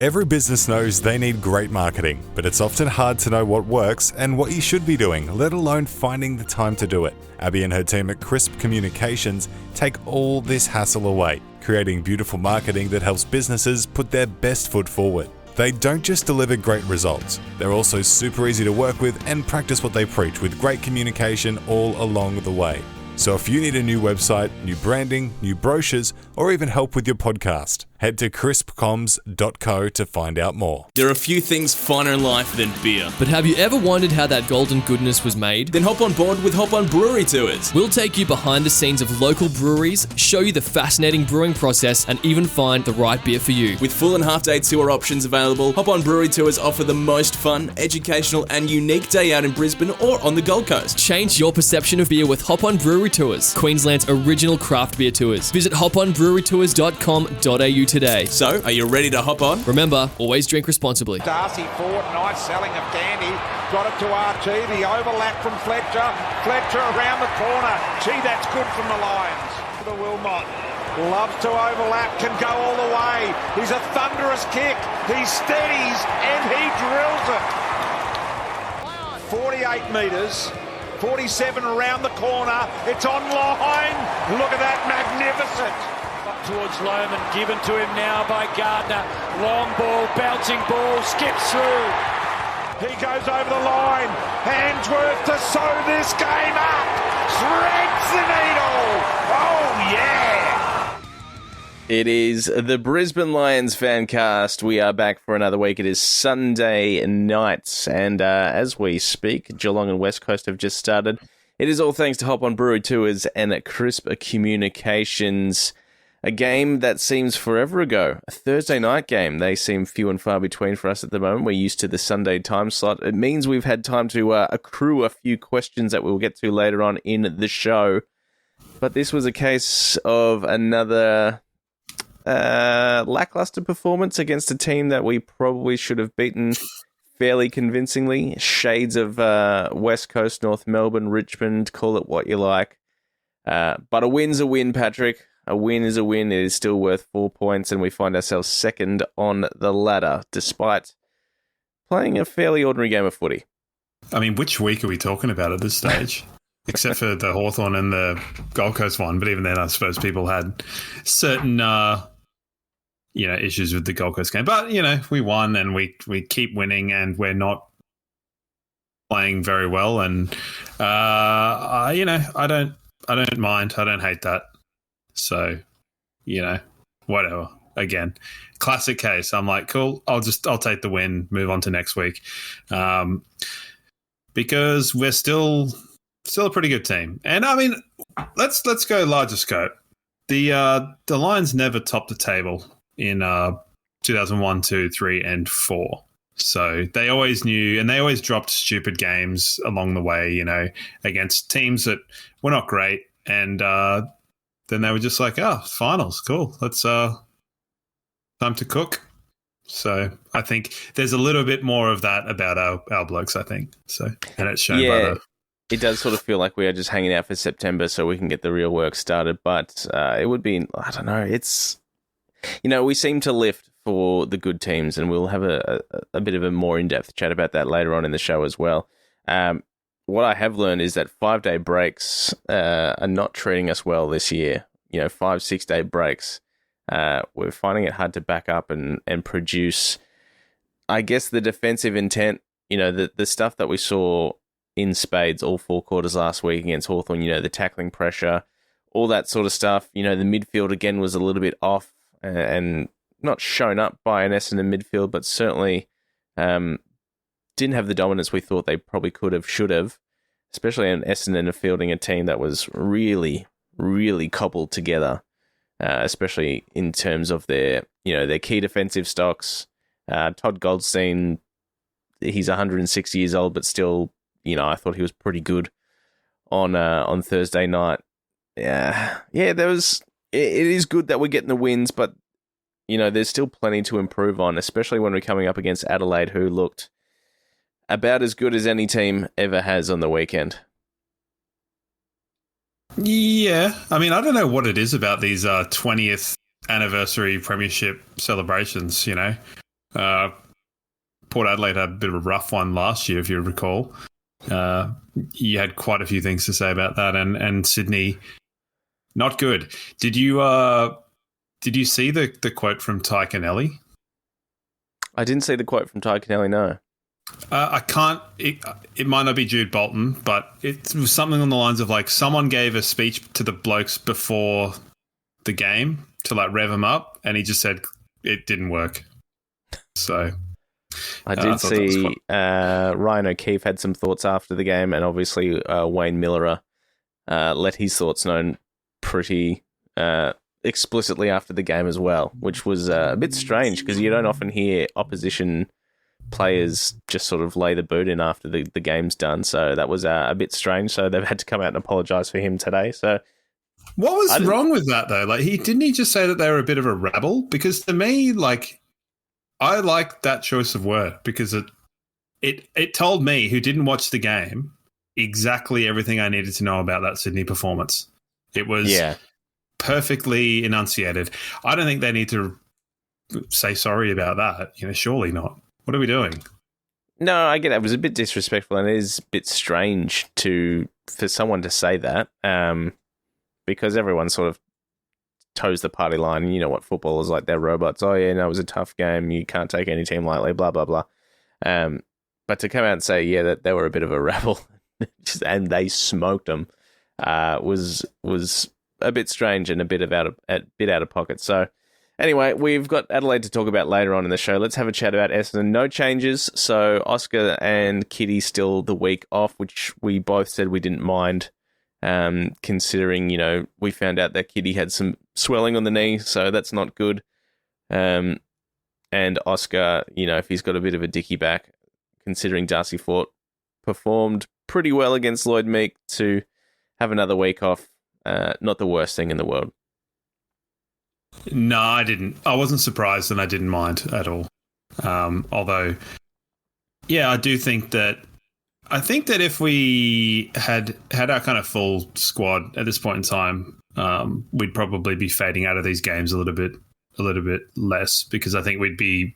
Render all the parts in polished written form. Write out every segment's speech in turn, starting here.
Every business knows they need great marketing, but it's often hard to know what works and what you should be doing, let alone finding the time to do it. Abby and her team at Crisp Communications take all this hassle away, creating beautiful marketing that helps businesses put their best foot forward. They don't just deliver great results, they're also super easy to work with and practice what they preach with great communication all along the way. So if you need a new website, new branding, new brochures, or even help with your podcast, head to crispcoms.co to find out more. There are a few things finer in life than beer. But have you ever wondered how that golden goodness was made? Then hop on board with Hop On Brewery Tours. We'll take you behind the scenes of local breweries, show you the fascinating brewing process, and even find the right beer for you. With full and half-day tour options available, Hop On Brewery Tours offer the most fun, educational, and unique day out in Brisbane or on the Gold Coast. Change your perception of beer with Hop On Brewery Tours, Queensland's original craft beer tours. Visit hoponbrewerytours.com.au today. So, are you ready to hop on? Remember, always drink responsibly. Darcy forward, nice selling of Candy. Got it to RT, the overlap from Fletcher. Fletcher around the corner. Gee, that's good from the Lions. The Wilmot loves to overlap, can go all the way. He's a thunderous kick. He steadies and he drills it. 48 metres. 47 around the corner. It's on line. Look at that, magnificent. Up towards Lohman, given to him now by Gardner. Long ball, bouncing ball, skips through. He goes over the line. Handsworth to sew this game up. Threads the needle. Oh, yeah. It is the Brisbane Lions Fancast. We are back for another week. It is Sunday night, and as we speak, Geelong and West Coast have just started. It is all thanks to Hop On Brewery Tours and Crisp Communications. A game that seems forever ago. A Thursday night game. They seem few and far between for us at the moment. We're used to the Sunday time slot. It means we've had time to accrue a few questions that we'll get to later on in the show. But this was a case of another lackluster performance against a team that we probably should have beaten fairly convincingly. Shades of West Coast, North Melbourne, Richmond, call it what you like. But a win's a win, Patrick. A win is a win. It is still worth 4 points, and we find ourselves second on the ladder, despite playing a fairly ordinary game of footy. I mean, which week are we talking about at this stage? Except for the Hawthorn and the Gold Coast one, but even then, I suppose people had certain, issues with the Gold Coast game. But we won, and we keep winning, and we're not playing very well. And I don't mind. I don't hate that. So, whatever. Again, classic case. I'm like, cool. I'll take the win. Move on to next week, because we're still a pretty good team. And I mean, let's go larger scope. The Lions never topped the table in 2001, 2, 3, and 4. So they always knew, and they always dropped stupid games along the way. Against teams that were not great, and then they were just like, oh, finals, cool. Let's time to cook. So I think there's a little bit more of that about our blokes, I think. So, and it's shown by the... It does sort of feel like we are just hanging out for September so we can get the real work started. But it would be, I don't know, it's, we seem to lift for the good teams, and we'll have a bit of a more in-depth chat about that later on in the show as well. What I have learned is that 5-day breaks are not treating us well this year. 5-6 day breaks. We're finding it hard to back up and produce, I guess, the defensive intent, the stuff that we saw in spades all 4 quarters last week against Hawthorn, the tackling pressure, all that sort of stuff. The midfield, again, was a little bit off and not shown up by an Essendon midfield, but certainly didn't have the dominance we thought they probably could have, should have, especially an Essendon fielding a team that was really, really cobbled together, especially in terms of their key defensive stocks. Todd Goldstein, he's 106 years old, but still, I thought he was pretty good on Thursday night. It is good that we're getting the wins, but there's still plenty to improve on, especially when we're coming up against Adelaide, who looked about as good as any team ever has on the weekend. Yeah, I mean, I don't know what it is about these 20th anniversary premiership celebrations, Port Adelaide had a bit of a rough one last year, if you recall. You had quite a few things to say about that, and Sydney, not good. Did you see the quote from Ty Kennelly? I didn't see the quote from Ty Kennelly, no. I can't. It might not be Jude Bolton, but it was something on the lines of like someone gave a speech to the blokes before the game to like rev them up, and he just said it didn't work. So I did see Ryan O'Keefe had some thoughts after the game, and obviously Wayne Miller let his thoughts known pretty explicitly after the game as well, which was a bit strange because you don't often hear opposition players just sort of lay the boot in after the game's done. So that was a bit strange. So they've had to come out and apologise for him today. So what was wrong with that though? Like didn't he just say that they were a bit of a rabble? Because to me, like I like that choice of word because it told me, who didn't watch the game, exactly everything I needed to know about that Sydney performance. It was perfectly enunciated. I don't think they need to say sorry about that. Surely not. What are we doing? No, I get it. It was a bit disrespectful, and it is a bit strange for someone to say that because everyone sort of toes the party line. And you know what football is like, they're robots. Oh, yeah, no, it was a tough game. You can't take any team lightly, blah, blah, blah. But to come out and say, that they were a bit of a rebel and they smoked them was a bit strange and a bit out of pocket. So anyway, we've got Adelaide to talk about later on in the show. Let's have a chat about Essendon. No changes. So Oscar and Kitty still the week off, which we both said we didn't mind, considering, we found out that Kitty had some swelling on the knee, so that's not good. And Oscar, if he's got a bit of a dicky back, considering Darcy Fort performed pretty well against Lloyd Meek, to have another week off, not the worst thing in the world. No, I didn't. I wasn't surprised, and I didn't mind at all. Although, I do think that. I think that if we had our kind of full squad at this point in time, we'd probably be fading out of these games a little bit less, because I think we'd be,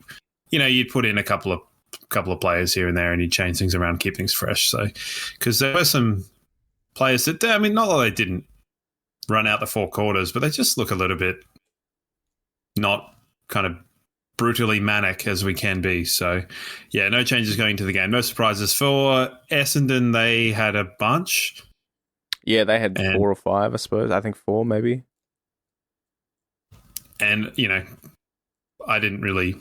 you'd put in a couple of players here and there, and you'd change things around, keep things fresh. So, because there were some players that, not that they didn't run out the four quarters, but they just look a little bit not kind of brutally manic as we can be. So, no changes going into the game. No surprises. For Essendon, they had a bunch. Yeah, they had 4 or 5, I suppose. I think 4, maybe. And, I didn't really...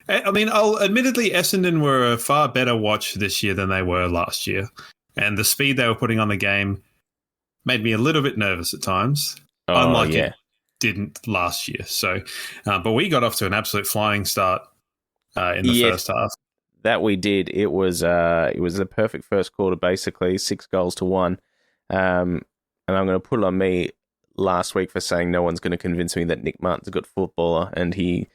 admittedly, Essendon were a far better watch this year than they were last year. And the speed they were putting on the game made me a little bit nervous at times. Unlike it didn't last year. So, but we got off to an absolute flying start in the first half. That we did. It was the perfect first quarter, basically 6 goals to 1. And I'm going to put it on me last week for saying no one's going to convince me that Nick Martin's a good footballer, and he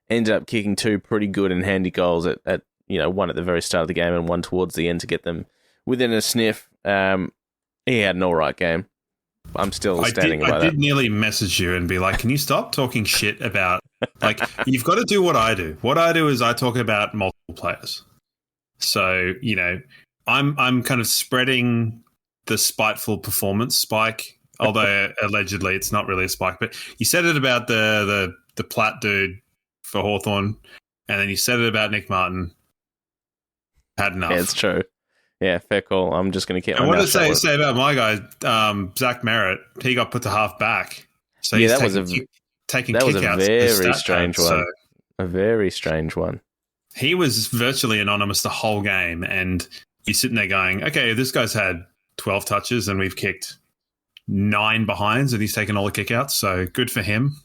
ended up kicking 2 pretty good and handy goals at one at the very start of the game and one towards the end to get them within a sniff. He had an all right game. I'm still standing by that. I did nearly message you and be like, can you stop talking shit about, like, you've got to do what I do. What I do is I talk about multiple players. So, I'm kind of spreading the spiteful performance spike, although allegedly it's not really a spike. But you said it about the Platt dude for Hawthorn, and then you said it about Nick Martin. Had enough. Yeah, it's true. Yeah, fair call. I'm just going to keep my mouth shut. What did say about my guy, Zach Merritt? He got put to half back. So yeah, he's that was a very strange one. So a very strange one. He was virtually anonymous the whole game, and you're sitting there going, okay, this guy's had 12 touches and we've kicked 9 behinds and he's taken all the kickouts, so good for him.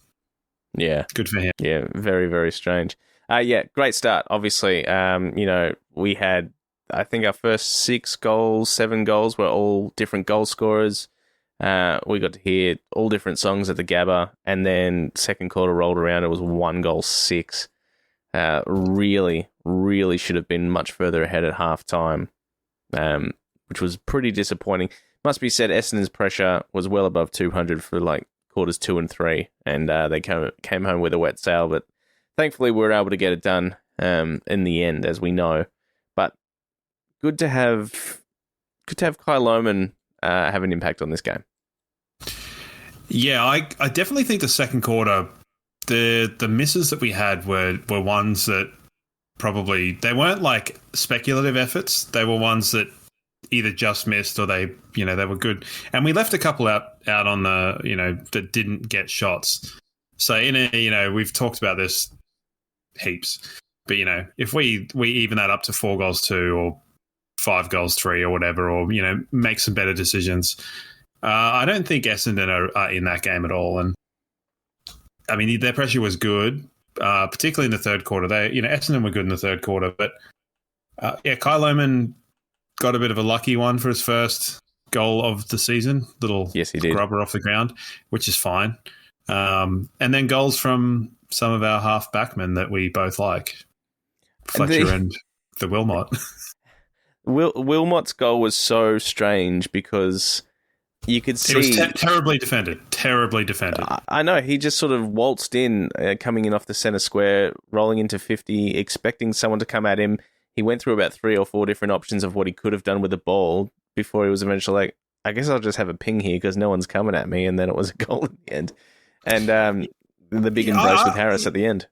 Yeah. Good for him. Yeah, very, very strange. Great start, obviously. We had, I think, our first 7 goals were all different goal scorers. We got to hear all different songs at the Gabba, and then second quarter rolled around, it was 1 goal 6. Really, really should have been much further ahead at halftime, which was pretty disappointing. Must be said, Essendon's pressure was well above 200 for like quarters 2 and 3, and they came home with a wet sail, but thankfully we were able to get it done in the end, as we know. But good to have Kai Lohmann have an impact on this game. Yeah, I definitely think the second quarter, the misses that we had were ones that probably, they weren't like speculative efforts. They were ones that either just missed or they were good. And we left a couple out on the, that didn't get shots. So we've talked about this heaps. But, if we even that up to 4 goals 2 or 5 goals 3 or whatever, or, make some better decisions, I don't think Essendon are in that game at all. And, I mean, their pressure was good, particularly in the third quarter. Essendon were good in the third quarter. But, Kai Lohmann got a bit of a lucky one for his first goal of the season. Yes, he did. Grubber off the ground, which is fine. And then goals from some of our half-backmen that we both like. Fletcher and the Wilmot. Wilmot's goal was so strange because you could see... It was terribly defended. Terribly defended. I know. He just sort of waltzed in, coming in off the centre square, rolling into 50, expecting someone to come at him. He went through about 3 or 4 different options of what he could have done with the ball before he was eventually like, I guess I'll just have a ping here because no one's coming at me. And then it was a goal at the end. And the big embrace with Harris at the end.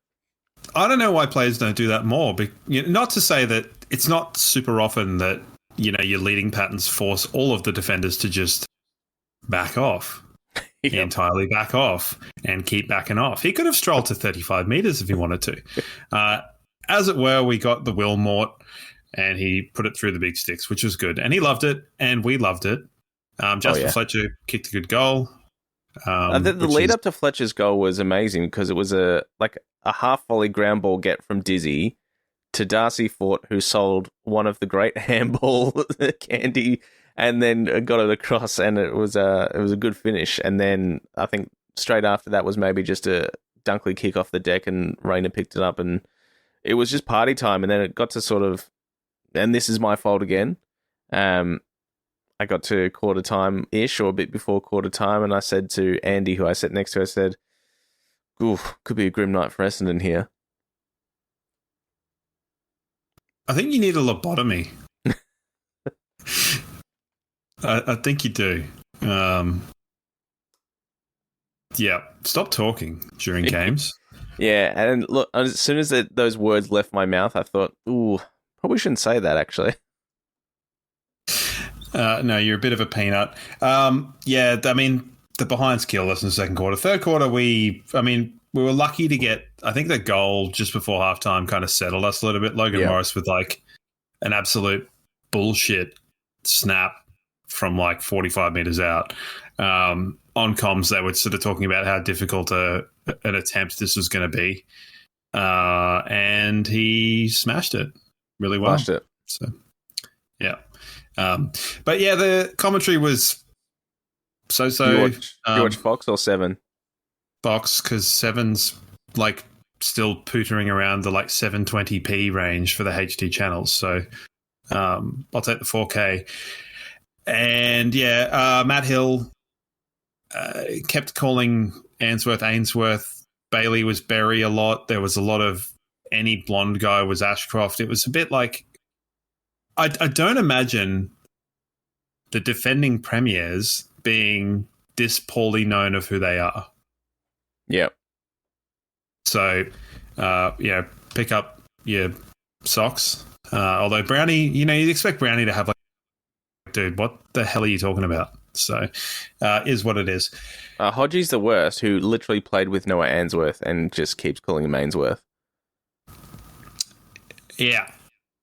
I don't know why players don't do that more. But, not to say that it's not super often that, your leading patterns force all of the defenders to just back off, entirely back off and keep backing off. He could have strolled to 35 metres if he wanted to. As it were, we got the Wilmot and he put it through the big sticks, which was good. And he loved it and we loved it. Justin Fletcher kicked a good goal. The lead up to Fletcher's goal was amazing because it was a half volley ground ball get from Dizzy to Darcy Fort, who sold one of the great handball candy and then got it across, and it was a good finish. And then I think straight after that was maybe just a Dunkley kick off the deck, and Rayner picked it up, and it was just party time. And then it got to sort of, and this is my fault again. I got to quarter time ish, or a bit before quarter time, and I said to Andy, who I sat next to, I said, "Ooh, could be a grim night for Essendon here." I think you need a lobotomy. I think you do. Stop talking during games. Yeah, and look, as soon as those words left my mouth, I thought, ooh, probably shouldn't say that, actually. No, you're a bit of a peanut. I mean, the behinds killed us in the second quarter. Third quarter, we were lucky to get, I think the goal just before halftime kind of settled us a little bit. Logan Morris with like an absolute bullshit snap from like 45 metres out. On comms, they were sort of talking about how difficult an attempt this was going to be. And he smashed it really well. Smashed it. So, yeah. But yeah, the commentary was so-so. You watch Fox or 7? Fox, because 7's like still pootering around the like 720p range for the HD channels. So I'll take the 4K. And Matt Hill kept calling Ainsworth. Bailey was Berry a lot. There was a lot of any blonde guy was Ashcroft. It was a bit like, I don't imagine the defending premiers being this poorly known of who they are. Yeah. So, pick up your socks. Although Brownie, you'd expect Brownie to have like, dude, what the hell are you talking about? So, is what it is. Hodgie's the worst, who literally played with Noah Ainsworth and just keeps calling him Ainsworth. Yeah.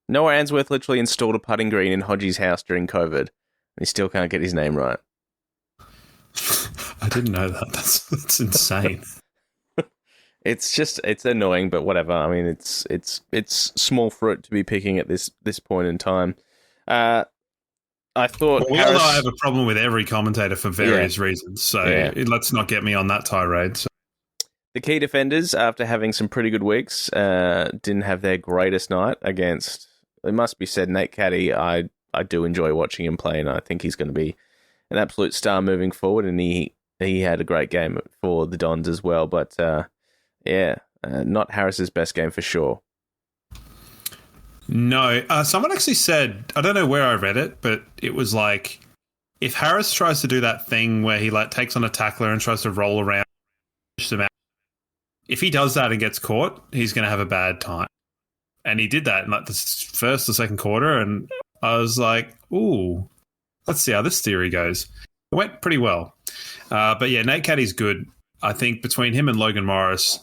Noah Ainsworth literally installed a putting green in Hodgie's house during COVID, and he still can't get his name right. I didn't know that. That's insane. It's annoying, but whatever. I mean, it's small fruit to be picking at this point in time. I thought we all know I have a problem with every commentator for various reasons, so let's not get me on that tirade. So. The key defenders, after having some pretty good weeks, didn't have their greatest night against, it must be said, Nate Caddy. I do enjoy watching him play, and I think he's going to be an absolute star moving forward, and he had a great game for the Dons as well, but not Harris's best game for sure. No. Someone actually said, I don't know where I read it, but it was like, if Harris tries to do that thing where he like takes on a tackler and tries to roll around, push them out, if he does that and gets caught, he's going to have a bad time. And he did that in like the first or second quarter, and I was like, ooh, let's see how this theory goes. It went pretty well. But yeah, Nate Caddy's good. I think between him and Logan Morris,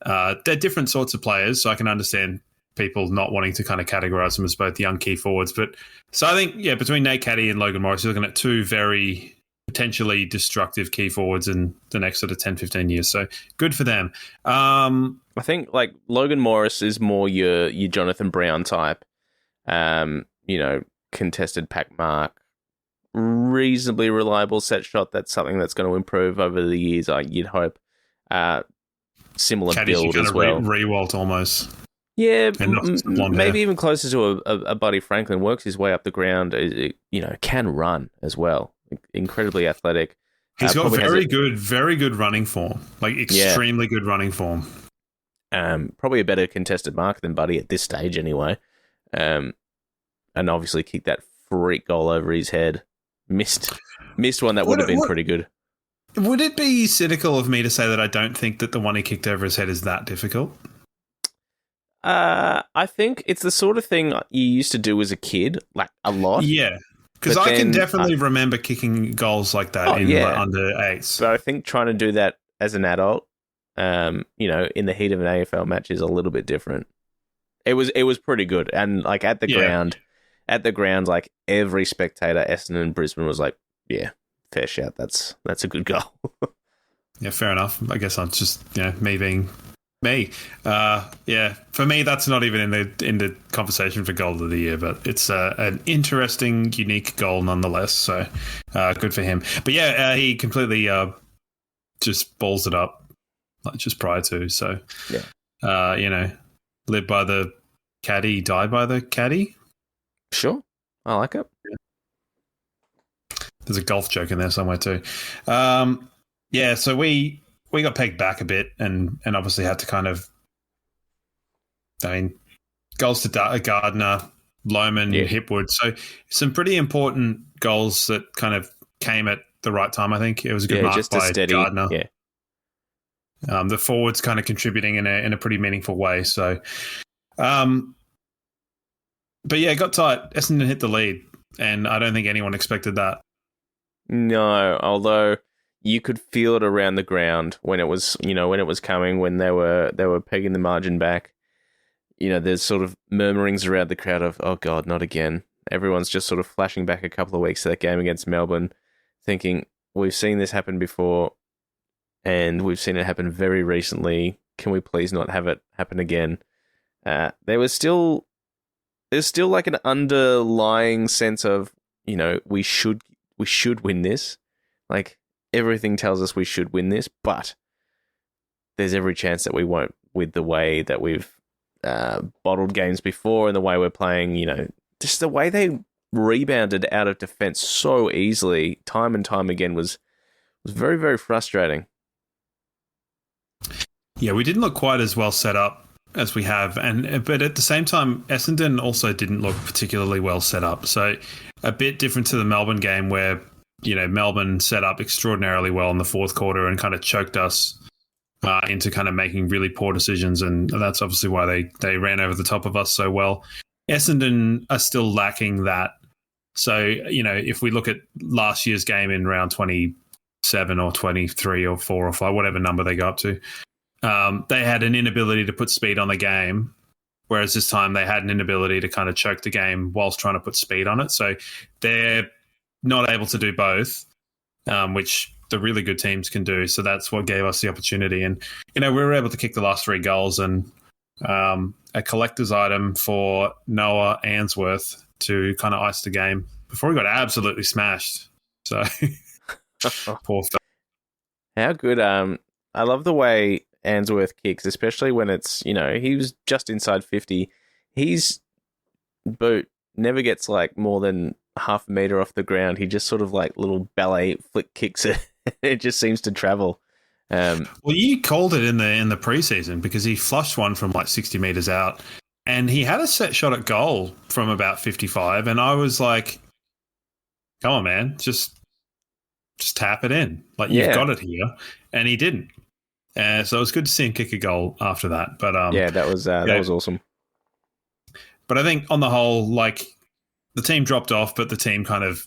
they're different sorts of players, so I can understand people not wanting to kind of categorize them as both young key forwards. But so I think, yeah, between Nate Caddy and Logan Morris, you're looking at two very potentially destructive key forwards in the next sort of 10, 15 years. So good for them. I think like Logan Morris is more your Jonathan Brown type, contested pack mark, reasonably reliable set shot. That's something that's going to improve over the years, you'd hope. Similar Caddy's build kind as of well. Rewalt almost. Yeah, maybe even closer to a Buddy Franklin. Works his way up the ground. Can run as well. Incredibly athletic. He's got very good running form. Like extremely good running form. Probably a better contested mark than Buddy at this stage, anyway. And obviously kicked that freak goal over his head. Missed one that would have been pretty good. Would it be cynical of me to say that I don't think that the one he kicked over his head is that difficult? I think it's the sort of thing you used to do as a kid, like a lot. Yeah, because I can definitely remember kicking goals like that in under eights. But I think trying to do that as an adult, in the heat of an AFL match is a little bit different. It was pretty good, and like at the ground, like every spectator, Essendon and Brisbane was like, yeah, fair shout. That's a good goal. Yeah, fair enough. I guess I'm just me being me. For me, that's not even in the conversation for goal of the year, but it's an interesting, unique goal nonetheless. So good for him. But yeah, he completely just balls it up, like just prior to. So live by the caddy, die by the caddy. Sure, I like it. Yeah. There's a golf joke in there somewhere too. So we got pegged back a bit and obviously had to kind of, goals to Gardner, Lohman, Hipwood. So some pretty important goals that kind of came at the right time, I think. It was a good mark just by steady, Gardner. Yeah. The forwards kind of contributing in a pretty meaningful way. So, but yeah, it got tight. Essendon hit the lead, and I don't think anyone expected that. No, although you could feel it around the ground when it was coming, when they were pegging the margin back. There's sort of murmurings around the crowd of, oh God, not again. Everyone's just sort of flashing back a couple of weeks to that game against Melbourne, thinking, we've seen this happen before, and we've seen it happen very recently. Can we please not have it happen again? There's still like an underlying sense of, we should win this. Like, everything tells us we should win this, but there's every chance that we won't, with the way that we've bottled games before and the way we're playing, just the way they rebounded out of defense so easily, time and time again, was very, very frustrating. Yeah, we didn't look quite as well set up as we have, but at the same time, Essendon also didn't look particularly well set up. So a bit different to the Melbourne game where, Melbourne set up extraordinarily well in the fourth quarter and kind of choked us into kind of making really poor decisions, and that's obviously why they ran over the top of us so well. Essendon are still lacking that. So, if we look at last year's game in round 27 or 23 or 4 or 5, whatever number they go up to, they had an inability to put speed on the game, whereas this time they had an inability to kind of choke the game whilst trying to put speed on it. So they're not able to do both, which the really good teams can do. So that's what gave us the opportunity. And, we were able to kick the last 3 goals, and a collector's item for Noah Answorth to kind of ice the game before we got absolutely smashed. So poor stuff. How good. I love the way Answorth kicks, especially when it's, he was just inside 50. His boot never gets like more than half a meter off the ground. He just sort of like little ballet flick kicks it. It just seems to travel. Well, you called it in the preseason because he flushed one from like 60 meters out, And he had a set shot at goal from about 55, and I was like, come on, man, just tap it in. Like, you've got it here. And he didn't. So it was good to see him kick a goal after that. But that was awesome. But I think on the whole, like, the team dropped off, but the team kind of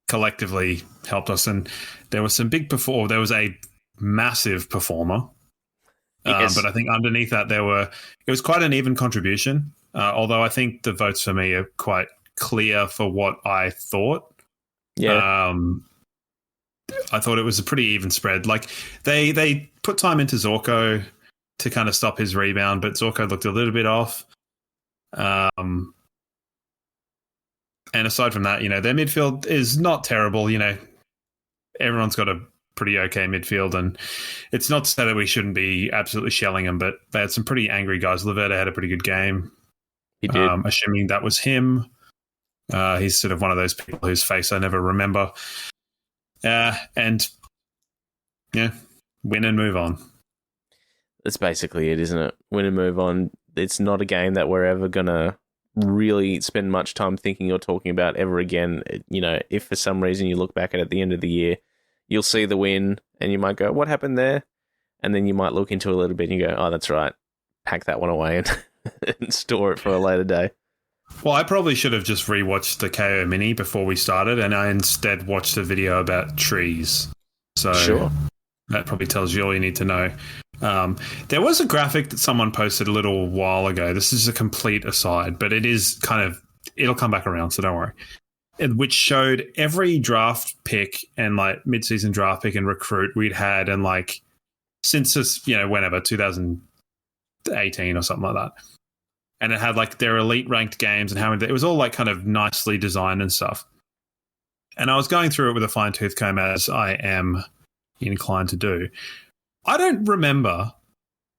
collectively helped us. And there was some big there was a massive performer. Yes. But I think underneath that, it was quite an even contribution. Although I think the votes for me are quite clear for what I thought. Yeah. I thought it was a pretty even spread. Like, they put time into Zorko to kind of stop his rebound, but Zorko looked a little bit off. And aside from that, their midfield is not terrible. Everyone's got a pretty okay midfield, and it's not to say that we shouldn't be absolutely shelling them, but they had some pretty angry guys. Laverde had a pretty good game. He did. Assuming that was him. He's sort of one of those people whose face I never remember. And win and move on. That's basically it, isn't it? Win and move on. It's not a game that we're ever going to really spend much time thinking or talking about ever again. If for some reason you look back at the end of the year, you'll see the win and you might go, what happened there? And then you might look into it a little bit and you go, oh, that's right. Pack that one away and store it for a later day. Well, I probably should have just rewatched the KO Mini before we started, and I instead watched a video about trees. So sure. That probably tells you all you need to know. There was a graphic that someone posted a little while ago. This is a complete aside, but it is it'll come back around, so don't worry. Which showed every draft pick and like mid-season draft pick and recruit we'd had, and like since this, whenever 2018 or something like that. And it had like their elite ranked games and how it was all like kind of nicely designed and stuff. And I was going through it with a fine tooth comb, as I am inclined to do. I don't remember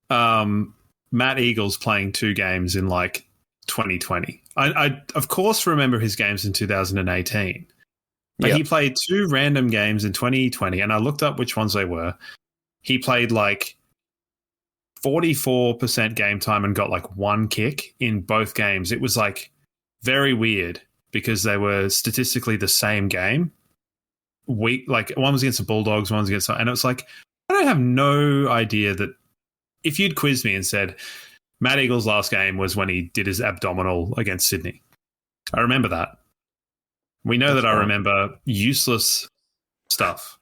Matt Eagles playing 2 games in like 2020. I of course remember his games in 2018. But He played 2 random games in 2020, and I looked up which ones they were. He played like 44% game time and got like 1 kick in both games. It was like very weird because they were statistically the same game. Like one was against the Bulldogs, one was against, and it was like, I have no idea that if you'd quizzed me and said Matt Eagles' last game was when he did his abdominal against Sydney, I remember that. We know that I remember useless stuff.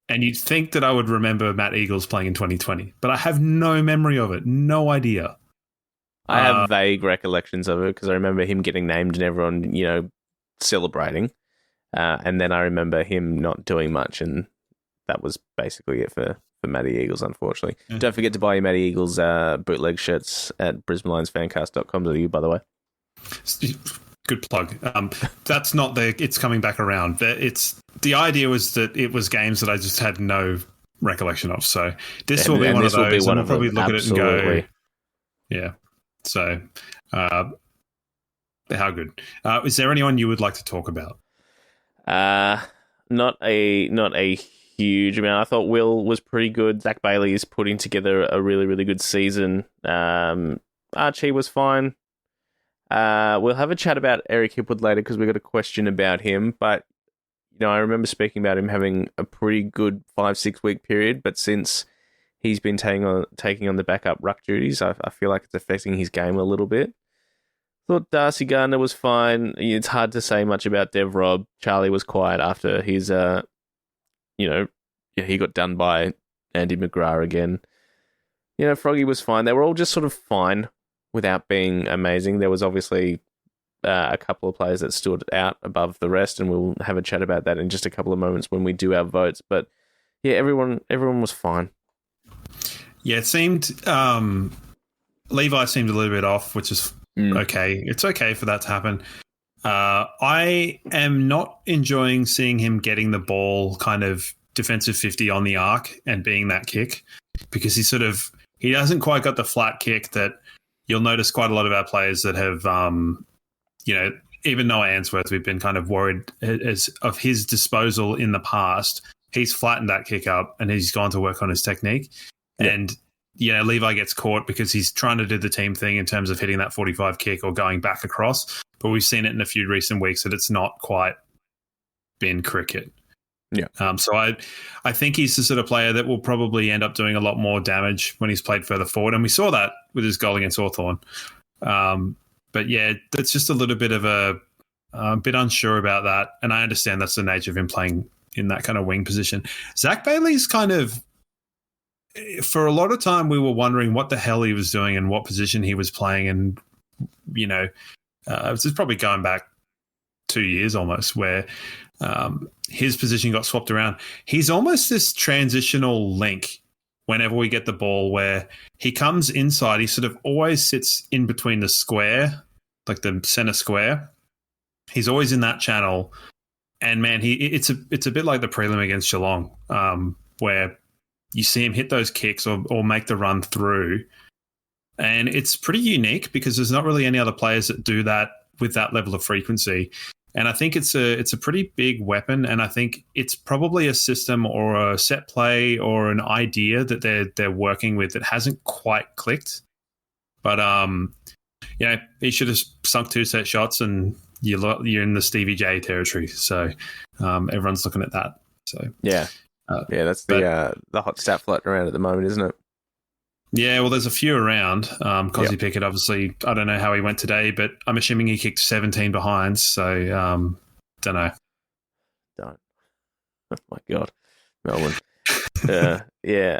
And you'd think that I would remember Matt Eagles playing in 2020, but I have no memory of it. No idea. I have vague recollections of it because I remember him getting named and everyone, celebrating. And then I remember him not doing much, and that was basically it for Matty Eagles, unfortunately. Yeah. Don't forget to buy your Matty Eagles bootleg shirts at BrisbaneLionsFancast.com.au, by the way. Good plug. That's not it's coming back around. The idea was that it was games that I just had no recollection of. So this will be one of those. And we'll probably look absolutely. At it and go, yeah. So how good? Is there anyone you would like to talk about? Not a huge amount. I thought Will was pretty good. Zach Bailey is putting together a really, really good season. Archie was fine. We'll have a chat about Eric Hipwood later because we got a question about him. But I remember speaking about him having a pretty good 5-6 week period. But since he's been taking on the backup ruck duties, I feel like it's affecting his game a little bit. Thought Darcy Gardner was fine. It's hard to say much about Dev Rob. Charlie was quiet after his, he got done by Andy McGrath again. Froggy was fine. They were all just sort of fine without being amazing. There was obviously a couple of players that stood out above the rest, and we'll have a chat about that in just a couple of moments when we do our votes. But yeah, everyone was fine. Yeah, it seemed Levi seemed a little bit off, which is okay. It's okay for that to happen. I am not enjoying seeing him getting the ball kind of defensive 50 on the arc and being that kick, because he hasn't quite got the flat kick that you'll notice quite a lot of our players that have, even Noah Answorth, we've been kind of worried of his disposal in the past. He's flattened that kick up and he's gone to work on his technique. Yeah. And Levi gets caught because he's trying to do the team thing in terms of hitting that 45 kick or going back across. But we've seen it in a few recent weeks that it's not quite been cricket. Yeah. So I think he's the sort of player that will probably end up doing a lot more damage when he's played further forward. And we saw that with his goal against Hawthorn. But yeah, that's just a little bit of a bit unsure about that. And I understand that's the nature of him playing in that kind of wing position. Zach Bailey's kind of, for a lot of time, we were wondering what the hell he was doing and what position he was playing. And, this is probably going back 2 years almost, where his position got swapped around. He's almost this transitional link whenever we get the ball, where he comes inside. He sort of always sits in between the square, like the center square. He's always in that channel. And, man, it's a bit like the prelim against Geelong, where you see him hit those kicks or make the run through. And it's pretty unique because there's not really any other players that do that with that level of frequency. And I think it's a pretty big weapon, and I think it's probably a system or a set play or an idea that they're working with that hasn't quite clicked. But he should have sunk 2 set shots, and you're in the Stevie J territory. So everyone's looking at that. So that's the hot stat floating around at the moment, isn't it? Yeah, well, there's a few around. Cosy Pickett, obviously, I don't know how he went today, but I'm assuming he kicked 17 behinds, so don't know. Don't. Oh, my God. Melbourne.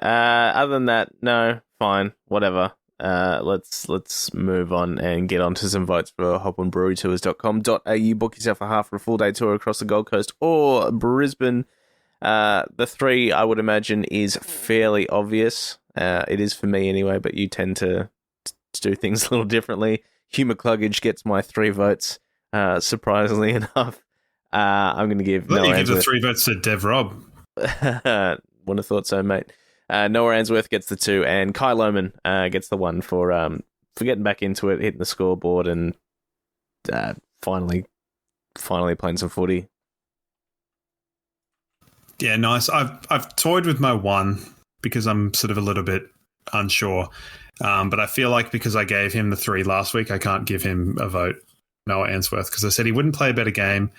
Other than that, no, fine, whatever. Let's move on and get onto some votes for hoponbrewerytours.com.au. Book yourself a half or a full day tour across the Gold Coast or Brisbane. The 3, I would imagine, is fairly obvious. It is for me anyway, but you tend to do things a little differently. Hugh McCluggage gets my 3 votes, surprisingly enough. I'm going to give Noah Answorth. You give the 3 Answorth. votes to Dev Robb. Wouldn't have thought so, mate. Noah Answorth gets the 2, and Kai Lohmann gets the 1 for getting back into it, hitting the scoreboard, and finally playing some footy. Yeah, nice. I've toyed with my 1 because I'm sort of a little bit unsure. But I feel like because I gave him the 3 last week, I can't give him a vote, Noah Answorth, because I said he wouldn't play a better game.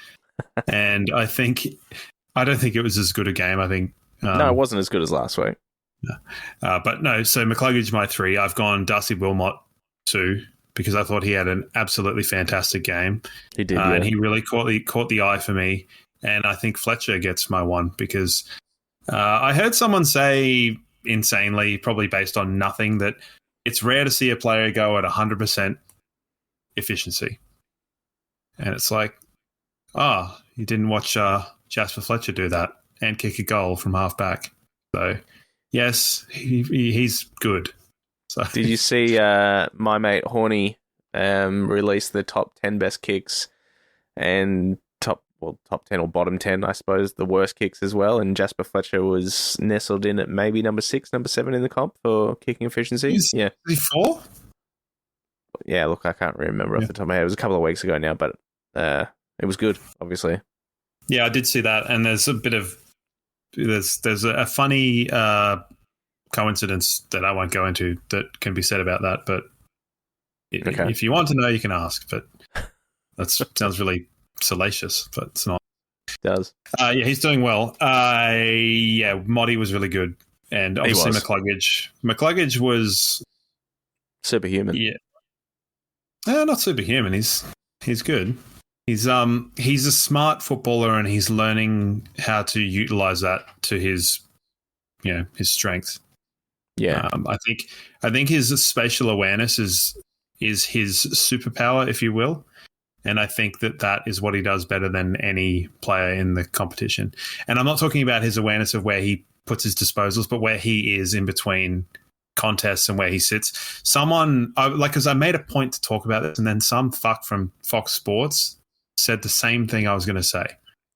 And I don't think it was as good a game. I think no, it wasn't as good as last week. But no, so McCluggage, my 3. I've gone Darcy Wilmot 2 because I thought he had an absolutely fantastic game. He did, and he really caught the eye for me. And I think Fletcher gets my 1 because I heard someone say insanely, probably based on nothing, that it's rare to see a player go at 100% efficiency. And it's like, you didn't watch Jasper Fletcher do that and kick a goal from half back. So, yes, he's good. So. Did you see my mate Horny release the top 10 best kicks and top 10 or bottom 10, I suppose, the worst kicks as well? And Jasper Fletcher was nestled in at maybe number 6, number 7 in the comp for kicking efficiency. Is he 4? Yeah, look, I can't remember off the top of my head. It was a couple of weeks ago now, but it was good, obviously. Yeah, I did see that, and there's a bit of there's a funny coincidence that I won't go into that can be said about that, but if you want to know, you can ask. But that sounds really salacious, but it's not. It does. He's doing well. Motty was really good, and obviously McCluggage was superhuman. Yeah, not superhuman. He's good. He's a smart footballer, and he's learning how to utilize that to his strength. Yeah, I think his spatial awareness is his superpower, if you will. And I think that is what he does better than any player in the competition. And I'm not talking about his awareness of where he puts his disposals, but where he is in between contests and where he sits. Because I made a point to talk about this, and then some fuck from Fox Sports said the same thing I was going to say.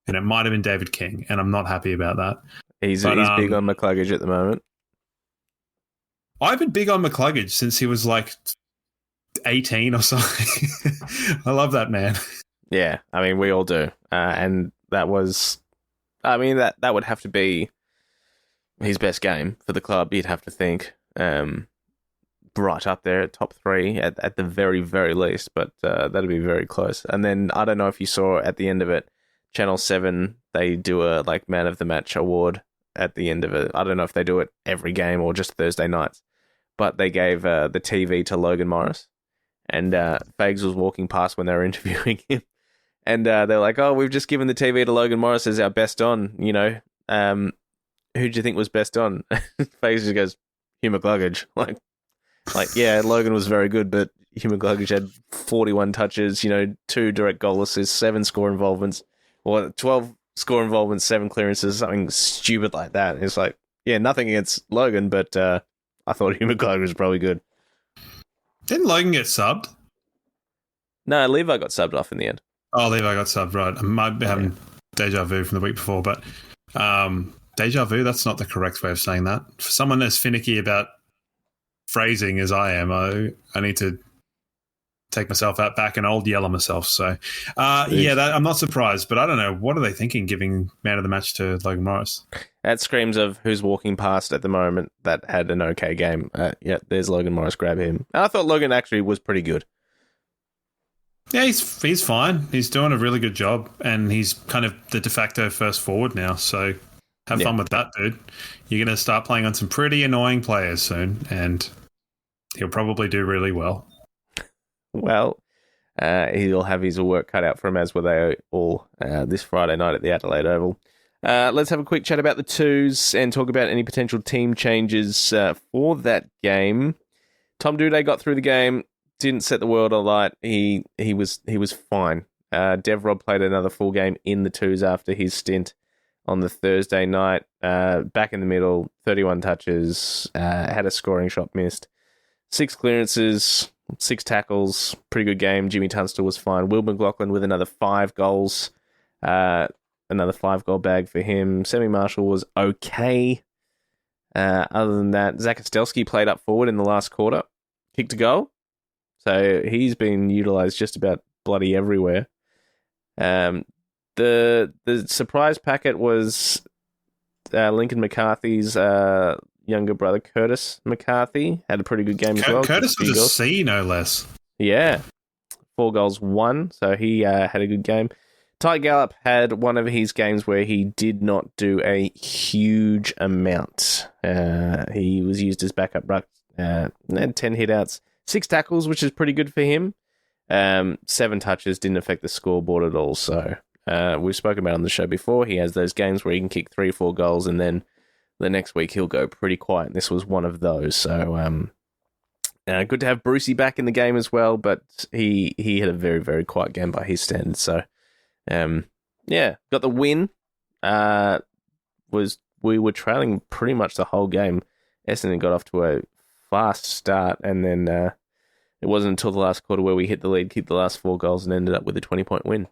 And it might have been David King, and I'm not happy about that. He's big on McCluggage at the moment. I've been big on McCluggage since he was like 18 or something. I love that man. Yeah, I mean, we all do. And that was, that would have to be his best game for the club, you'd have to think. right up there at top 3 at the very, very least, but that'd be very close. And then I don't know if you saw at the end of it, Channel 7, they do a like Man of the Match award at the end of it. I don't know if they do it every game or just Thursday nights, but they gave the TV to Logan Morris, and Fags was walking past when they were interviewing him, and they're like, "Oh, we've just given the TV to Logan Morris as our best on. You know, who do you think was best on?" Fags just goes, "Hugh McCluggage." Like, yeah, Logan was very good, but Hugh McCluggage had 41 touches, 2 direct goal assists, 7 score involvements, or 12 score involvements, 7 clearances, something stupid like that. It's like, yeah, nothing against Logan, but I thought Hugh McCluggage was probably good. Didn't Logan get subbed? No, Levi got subbed off in the end. Oh, Levi got subbed, right. I might be having deja vu from the week before, but deja vu, that's not the correct way of saying that. For someone as finicky about phrasing as I am, I need to take myself out back and I'll yell at myself. So, I'm not surprised, but I don't know. What are they thinking giving Man of the Match to Logan Morris? That screams of who's walking past at the moment that had an okay game. There's Logan Morris, grab him. And I thought Logan actually was pretty good. Yeah, he's fine. He's doing a really good job, and he's kind of the de facto first forward now. So have fun with that, dude. You're going to start playing on some pretty annoying players soon, and he'll probably do really well. Well, he'll have his work cut out for him, as will they all this Friday night at the Adelaide Oval. Let's have a quick chat about the twos and talk about any potential team changes for that game. Tom Doedee got through the game, didn't set the world alight. He was fine. Dev Rob played another full game in the twos after his stint on the Thursday night. Back in the middle, 31 touches, had a scoring shot missed, 6 clearances, 6 tackles, pretty good game. Jimmy Tunstall was fine. Will McLaughlin with another 5 goals, another 5-goal bag for him. Semi Marshall was okay. Other than that, Zach Kostelski played up forward in the last quarter, kicked a goal. So he's been utilised just about bloody everywhere. The surprise packet was Lincoln McCarthy's younger brother, Curtis McCarthy, had a pretty good game as well. Curtis was a C, no less. Yeah. 4 goals, 1. So he had a good game. Ty Gallup had one of his games where he did not do a huge amount. He was used as backup ruck. Had 10 hitouts, 6 tackles, which is pretty good for him. 7 touches, didn't affect the scoreboard at all. So we've spoken about on the show before. He has those games where he can kick 3-4 goals, and then the next week he'll go pretty quiet. And this was one of those. So good to have Brucey back in the game as well, but he had a very, very quiet game by his standards. So got the win. We were trailing pretty much the whole game. Essendon got off to a fast start, and then it wasn't until the last quarter where we hit the lead, kicked the last 4 goals, and ended up with a 20-point win.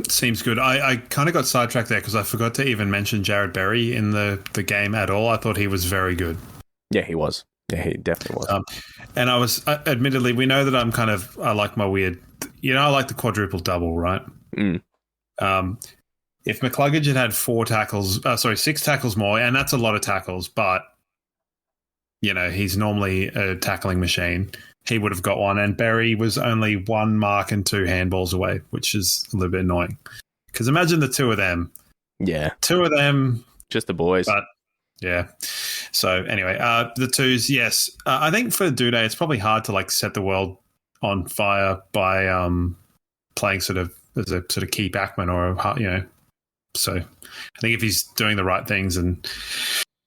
Seems good. I kind of got sidetracked there because I forgot to even mention Jared Berry in the game at all. I thought he was very good. Yeah, he was. Yeah, he definitely was. And I was, admittedly, we know that I like my weird, I like the quadruple double, right? Mm. If McCluggage had 6 tackles more, and that's a lot of tackles, but, he's normally a tackling machine, he would have got one. And Berry was only 1 mark and 2 handballs away, which is a little bit annoying. Because imagine the 2 of them. Yeah. 2 of them. Just the boys. But, yeah. So, anyway, the twos, yes. I think for Doedee, it's probably hard to, set the world on fire by playing sort of as a sort of key backman or, So, I think if he's doing the right things and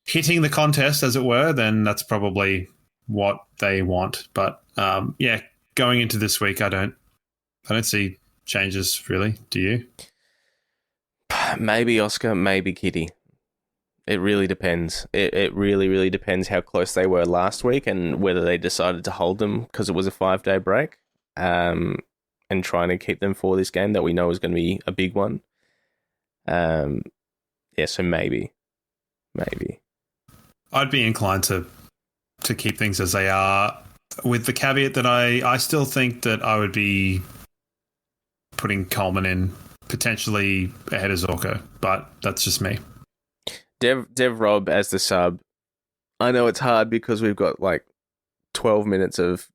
hitting the contest, as it were, then that's probably what they want. But going into this week, I don't see changes really. Do you? Maybe Oscar, maybe Kitty. It really depends. It really, really depends how close they were last week and whether they decided to hold them because it was a 5-day break, and trying to keep them for this game that we know is going to be a big one. So maybe. I'd be inclined to keep things as they are, with the caveat that I still think that I would be putting Coleman in potentially ahead of Zorko, but that's just me. Dev Rob as the sub, I know it's hard because we've got like 12 minutes of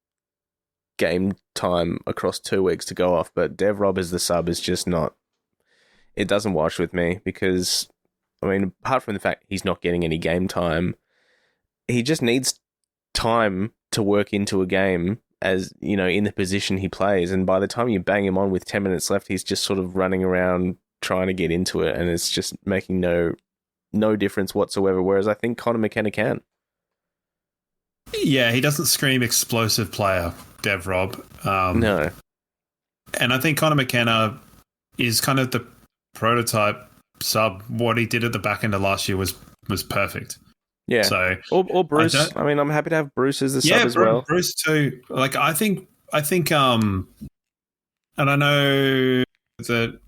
game time across 2 weeks to go off, but Dev Rob as the sub is just not... It doesn't wash with me because, I mean, apart from the fact he's not getting any game time, he just needs time to work into a game as, you know, in the position he plays. And by the time you bang him on with 10 minutes left, he's just sort of running around trying to get into it, and it's just making no difference whatsoever, whereas I think Connor McKenna can. Yeah, he doesn't scream explosive player, Dev Rob. No. And I think Connor McKenna is kind of the prototype sub. What he did at the back end of last year was perfect. Yeah. So or Bruce. I mean, I'm happy to have Bruce as the sub as well. Bruce too. Like I think and I know that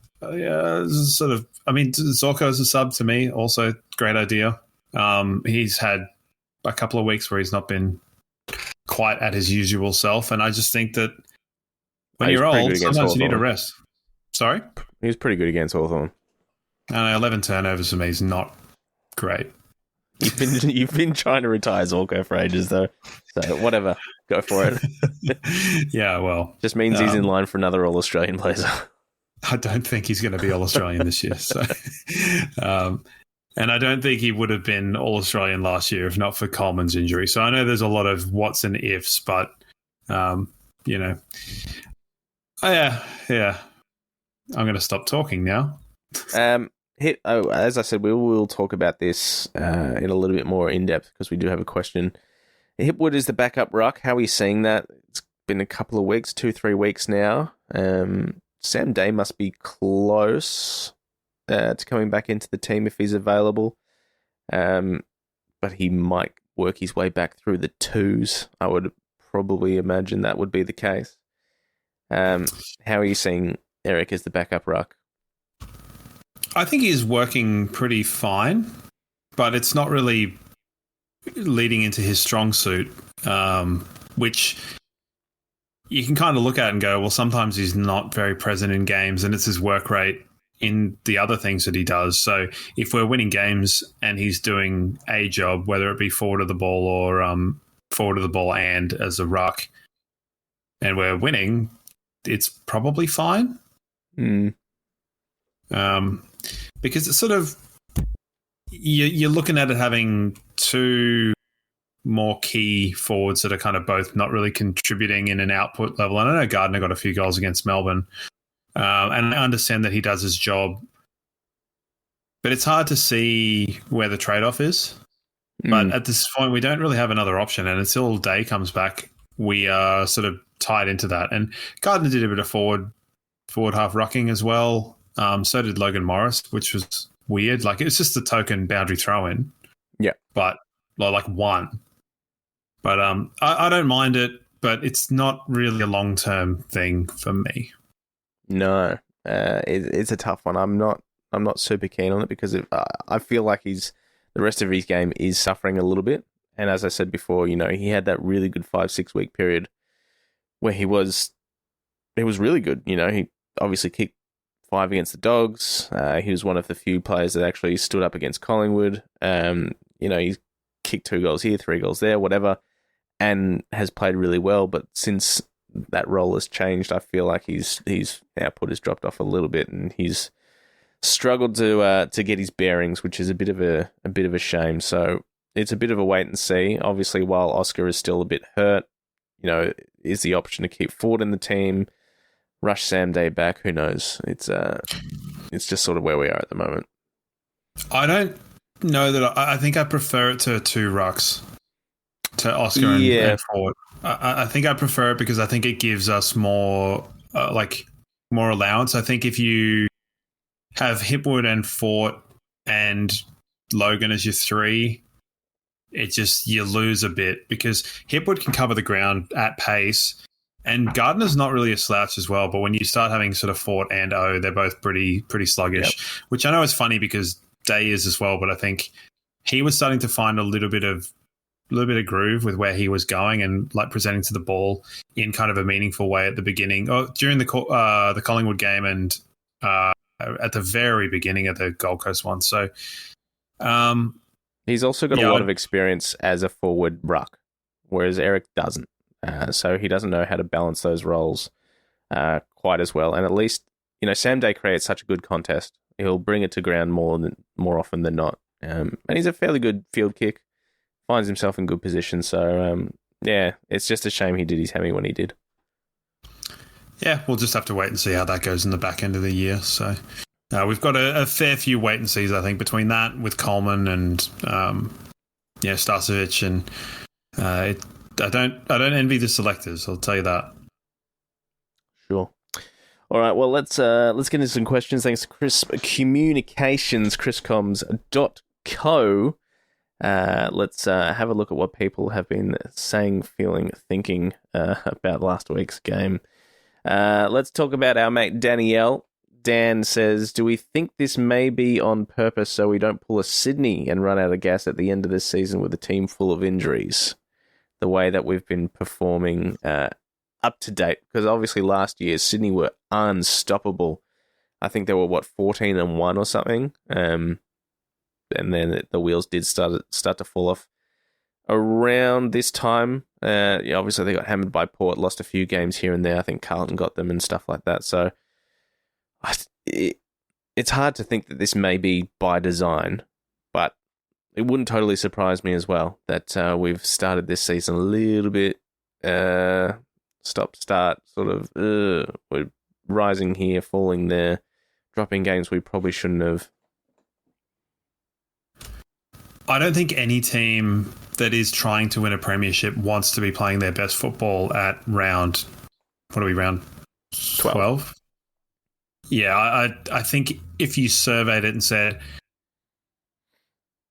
sort of, I mean, Zorko as a sub to me also great idea. He's had a couple of weeks where he's not been quite at his usual self, and I just think that when you're old, sometimes you need a rest. Sorry? He was pretty good against Hawthorn. 11 turnovers for me is not great. You've been trying to retire Zorko for ages, though. So whatever, go for it. Yeah, well, just means he's in line for another All-Australian blazer. I don't think he's going to be All-Australian this year. So, and I don't think he would have been All-Australian last year if not for Coleman's injury. So I know there's a lot of what's and ifs, but you know, yeah. I'm going to stop talking now. As I said, we will talk about this in a little bit more in depth because we do have a question. Hipwood is the backup ruck. How are you seeing that? It's been a couple of weeks, 2-3 weeks now. Sam Day must be close to coming back into the team if he's available. But he might work his way back through the twos. I would probably imagine that would be the case. How are you seeing Eric as the backup ruck? I think he's working pretty fine, but it's not really leading into his strong suit, which you can kind of look at and go, well, sometimes he's not very present in games, and it's his work rate in the other things that he does. So if we're winning games and he's doing a job, whether it be forward of the ball or forward of the ball and as a ruck, and we're winning, it's probably fine. Because it's sort of, you're looking at it having two more key forwards that are kind of both not really contributing in an output level. And I know Gardner got a few goals against Melbourne, and I understand that he does his job, but it's hard to see where the trade-off is. But at this point, we don't really have another option, and until Day comes back, we are sort of tied into that. And Gardner did a bit of forward half rucking as well. So did Logan Morris, which was weird. Like, it was just a token boundary throw-in. Yeah. But, like, one. But I don't mind it, but it's not really a long-term thing for me. No. It's a tough one. I'm not super keen on it because I feel like the rest of his game is suffering a little bit. And as I said before, you know, he had that really good 5-6 week period where he was really good. You know, he obviously kicked 5 against the Dogs. He was one of the few players that actually stood up against Collingwood. You know, he's kicked 2 goals here, 3 goals there, whatever, and has played really well. But since that role has changed, I feel like his output has dropped off a little bit, and he's struggled to get his bearings, which is a bit of a shame. So it's a bit of a wait and see. Obviously, while Oscar is still a bit hurt, you know, is the option to keep Ford in the team, rush Sam Day back? Who knows? It's just sort of where we are at the moment. I don't know that. I think I prefer it to 2 rucks, to Oscar and Ford. I think I prefer it because I think it gives us more more allowance. I think if you have Hipwood and Fort and Logan as your 3, you lose a bit because Hipwood can cover the ground at pace. And Gardner's not really a slouch as well, but when you start having sort of Fort and O, they're both pretty sluggish, which I know is funny because Day is as well, but I think he was starting to find a little bit of groove with where he was going and like presenting to the ball in kind of a meaningful way at the beginning, or during the Collingwood game and at the very beginning of the Gold Coast one. So He's also got a lot of experience as a forward ruck, whereas Eric doesn't. So he doesn't know how to balance those roles quite as well. And at least, Sam Day creates such a good contest. He'll bring it to ground more often than not. And he's a fairly good field kick, finds himself in good position. So, it's just a shame he did his hammy when he did. Yeah, we'll just have to wait and see how that goes in the back end of the year. So we've got a fair few wait and sees, I think, between that with Coleman and Starcevic, and I don't envy the selectors. I'll tell you that. Sure. All right. Well, let's get into some questions. Thanks to Crisp Communications, chriscoms.co. Let's have a look at what people have been saying, feeling, thinking about last week's game. Let's talk about our mate Danielle. Dan says, do we think this may be on purpose so we don't pull a Sydney and run out of gas at the end of this season with a team full of injuries? The way that we've been performing up to date, because obviously last year Sydney were unstoppable. I think they were 14-1 or something, and then the wheels did start to fall off around this time. Obviously they got hammered by Port, lost a few games here and there. I think Carlton got them and stuff like that. So it's hard to think that this may be by design, but it wouldn't totally surprise me as well that we've started this season a little bit stop-start, sort of we're rising here, falling there, dropping games we probably shouldn't have. I don't think any team that is trying to win a premiership wants to be playing their best football at round 12? Yeah, I think if you surveyed it and said,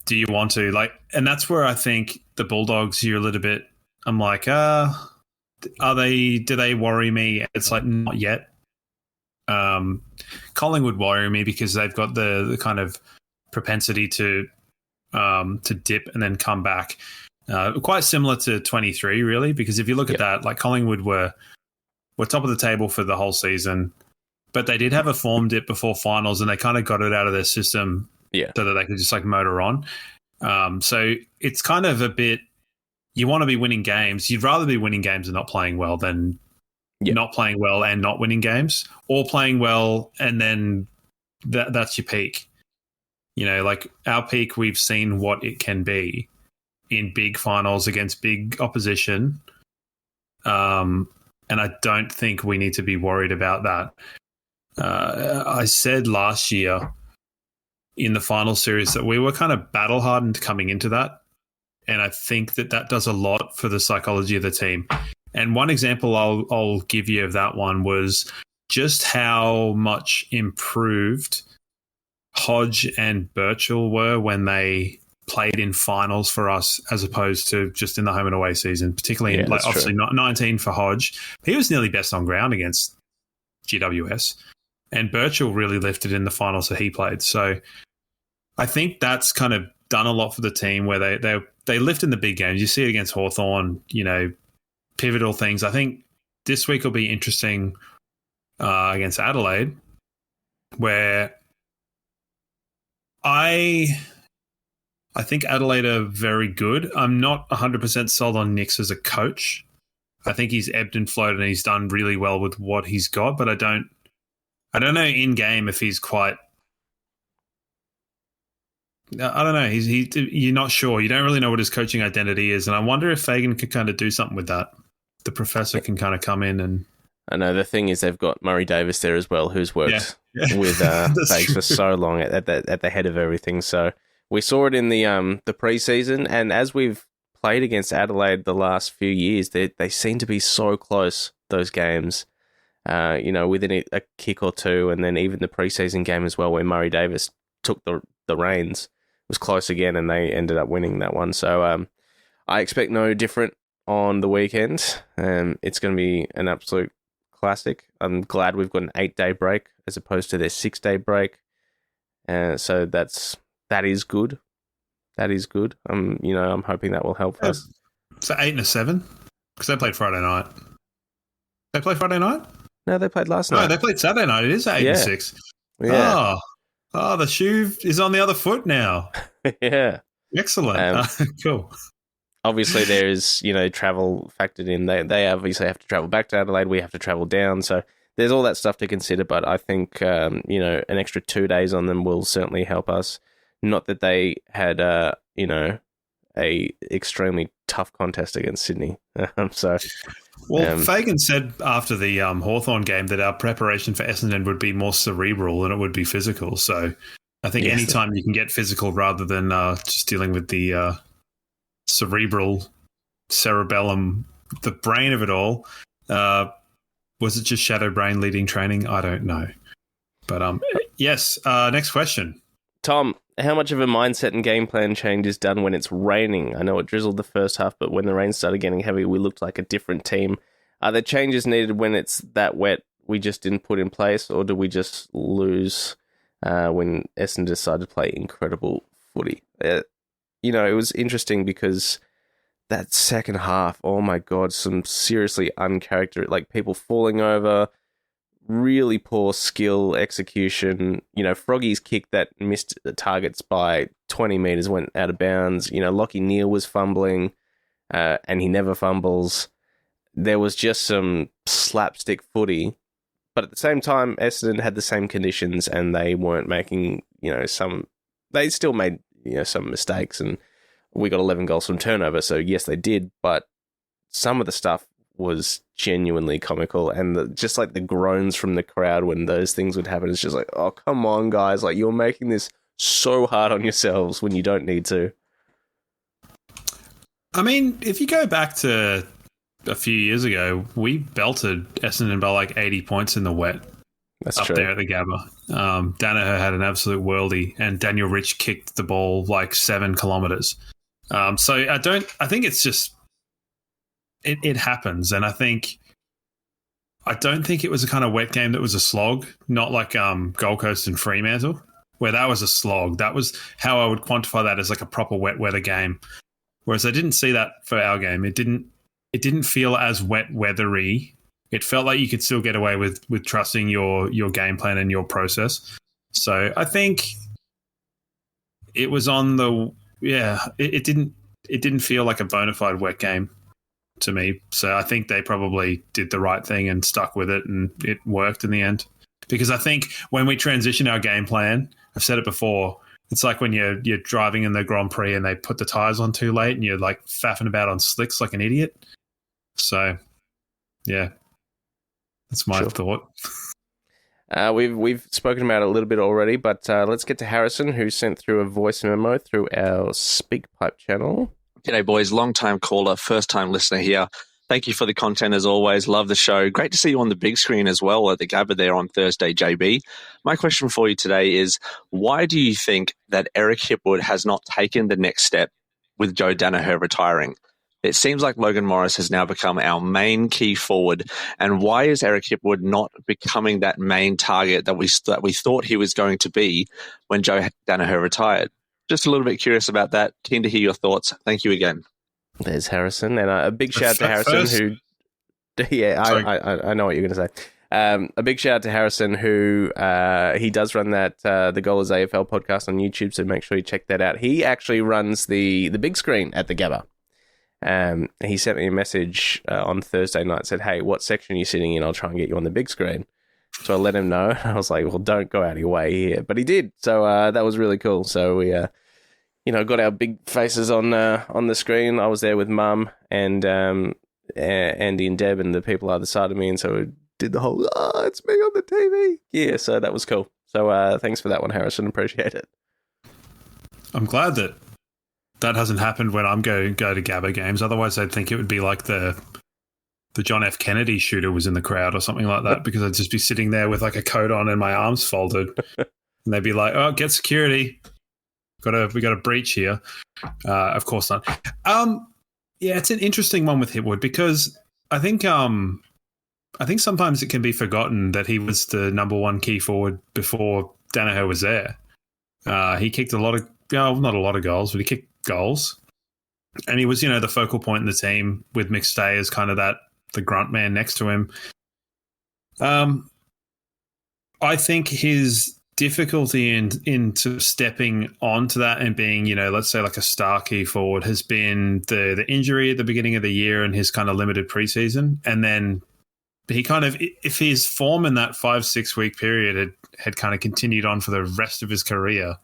do you want to? And that's where I think the Bulldogs, you're a little bit, I'm like, do they worry me? It's like, not yet. Collingwood worry me because they've got the kind of propensity to dip and then come back. Quite similar to 23, really, because if you look at that, like Collingwood were top of the table for the whole season, but they did have a form dip before finals and they kind of got it out of their system so that they could just motor on. So it's kind of a bit, you want to be winning games. You'd rather be winning games and not playing well than not playing well and not winning games, or playing well and then that's your peak. Our peak, we've seen what it can be in big finals against big opposition. And I don't think we need to be worried about that. I said last year in the final series that we were kind of battle hardened coming into that. And I think that does a lot for the psychology of the team. And one example I'll give you of that one was just how much improved Hodge and Birchall were when they played in finals for us as opposed to just in the home and away season, particularly in obviously not 19 for Hodge. He was nearly best on ground against GWS, and Birchall really lifted in the finals that he played. So I think that's kind of done a lot for the team where they lift in the big games. You see it against Hawthorn, pivotal things. I think this week will be interesting against Adelaide, where I think Adelaide are very good. I'm not 100% sold on Nix as a coach. I think he's ebbed and flowed and he's done really well with what he's got, but I don't know in game if he's quite. I don't know. You're not sure. You don't really know what his coaching identity is, and I wonder if Fagan could kind of do something with that. The professor can kind of come in and. I know the thing is they've got Murray Davis there as well, who's worked with Fags for so long at the head of everything. So we saw it in the preseason, and as we've played against Adelaide the last few years, they seem to be so close, those games. Within a kick or two, and then even the preseason game as well, where Murray Davis took the reins, was close again, and they ended up winning that one. So I expect no different on the weekend. It's going to be an absolute classic. I'm glad we've got an 8-day break as opposed to their 6-day break. So that is good. That is good. I'm hoping that will help us. So 8 and a 7, because they played Friday night. They play Friday night? No, they played last night. No, they played Saturday night. It is 8 and 6. Yeah. Oh, the shoe is on the other foot now. Yeah. Excellent. Cool. Obviously, there's travel factored in. They obviously have to travel back to Adelaide. We have to travel down. So there's all that stuff to consider. But I think an extra 2 days on them will certainly help us. Not that they had a extremely tough contest against Sydney. Fagan said after the Hawthorn game that our preparation for Essendon would be more cerebral than it would be physical. So I think anytime you can get physical rather than just dealing with the cerebellum, the brain of it all. Was it just shadow brain leading training? I don't know. But yes, next question. Tom, how much of a mindset and game plan change is done when it's raining? I know it drizzled the first half, but when the rain started getting heavy, we looked like a different team. Are there changes needed when it's that wet we just didn't put in place, or do we just lose when Essendon decided to play incredible footy? It was interesting because that second half, oh my God, some seriously uncharacteristic, like people falling over, really poor skill execution. Froggy's kick that missed the targets by 20 metres went out of bounds. Lockie Neal was fumbling, and he never fumbles. There was just some slapstick footy. But at the same time, Essendon had the same conditions and they weren't making, they still made, some mistakes, and we got 11 goals from turnover. So yes, they did. But some of the stuff was genuinely comical, and just like the groans from the crowd when those things would happen, it's just like, oh, come on, guys. Like, you're making this so hard on yourselves when you don't need to. I mean, if you go back to a few years ago, we belted Essendon by like 80 points in the wet. That's up true. There at the Gabba. Danaher had an absolute worldie, and Daniel Rich kicked the ball like 7 kilometres. So I think it's just, it happens. And I don't think it was a kind of wet game that was a slog, not like Gold Coast and Fremantle, where that was a slog. That was how I would quantify that as like a proper wet weather game. Whereas I didn't see that for our game. It didn't feel as wet weathery. It felt like you could still get away with trusting your game plan and your process. So I think it was on the it didn't feel like a bona fide wet game to me. So I think they probably did the right thing and stuck with it, and it worked in the end. Because I think when we transition our game plan, I've said it before, it's like when you're driving in the Grand Prix and they put the tyres on too late and you're like faffing about on slicks like an idiot. So, yeah, that's my thought. We've spoken about it a little bit already, but let's get to Harrison, who sent through a voice memo through our SpeakPipe channel. G'day, boys. Long-time caller, first-time listener here. Thank you for the content as always. Love the show. Great to see you on the big screen as well at the Gabba there on Thursday, JB. My question for you today is, why do you think that Eric Hipwood has not taken the next step with Joe Danaher retiring? It seems like Logan Morris has now become our main key forward. And why is Eric Hipwood not becoming that main target that we thought he was going to be when Joe Danaher retired? Just a little bit curious about that. Keen to hear your thoughts. Thank you again. There's Harrison, and a big shout out to Harrison, I know what you're going to say. A big shout out to Harrison, who he does run that the Goalers AFL podcast on YouTube, so make sure you check that out. He actually runs the big screen at the Gabba. He sent me a message on Thursday night, said, "Hey, what section are you sitting in? I'll try and get you on the big screen." So I let him know. I was like, "Well, don't go out of your way here," but he did. So that was really cool. So we got our big faces on the screen. I was there with Mum and Andy and Deb and the people either side of me, and so we did the whole, it's me on the TV. Yeah, so that was cool. So thanks for that one, Harrison. Appreciate it. I'm glad that hasn't happened when I'm go to Gabba games. Otherwise, I'd think it would be like the John F. Kennedy shooter was in the crowd or something like that, because I'd just be sitting there with like a coat on and my arms folded. And they'd be like, "Oh, get security. We got a breach here." Of course not. Yeah, it's an interesting one with Hipwood, because I think sometimes it can be forgotten that he was the number one key forward before Danaher was there. He kicked not a lot of goals, but he kicked goals. And he was, the focal point in the team, with McStay as kind of the grunt man next to him. I think his difficulty in sort of stepping onto that and being, let's say like a star key forward has been the injury at the beginning of the year and his kind of limited preseason. And then he kind of, if his form in that 5-6 week period had kind of continued on for the rest of his career,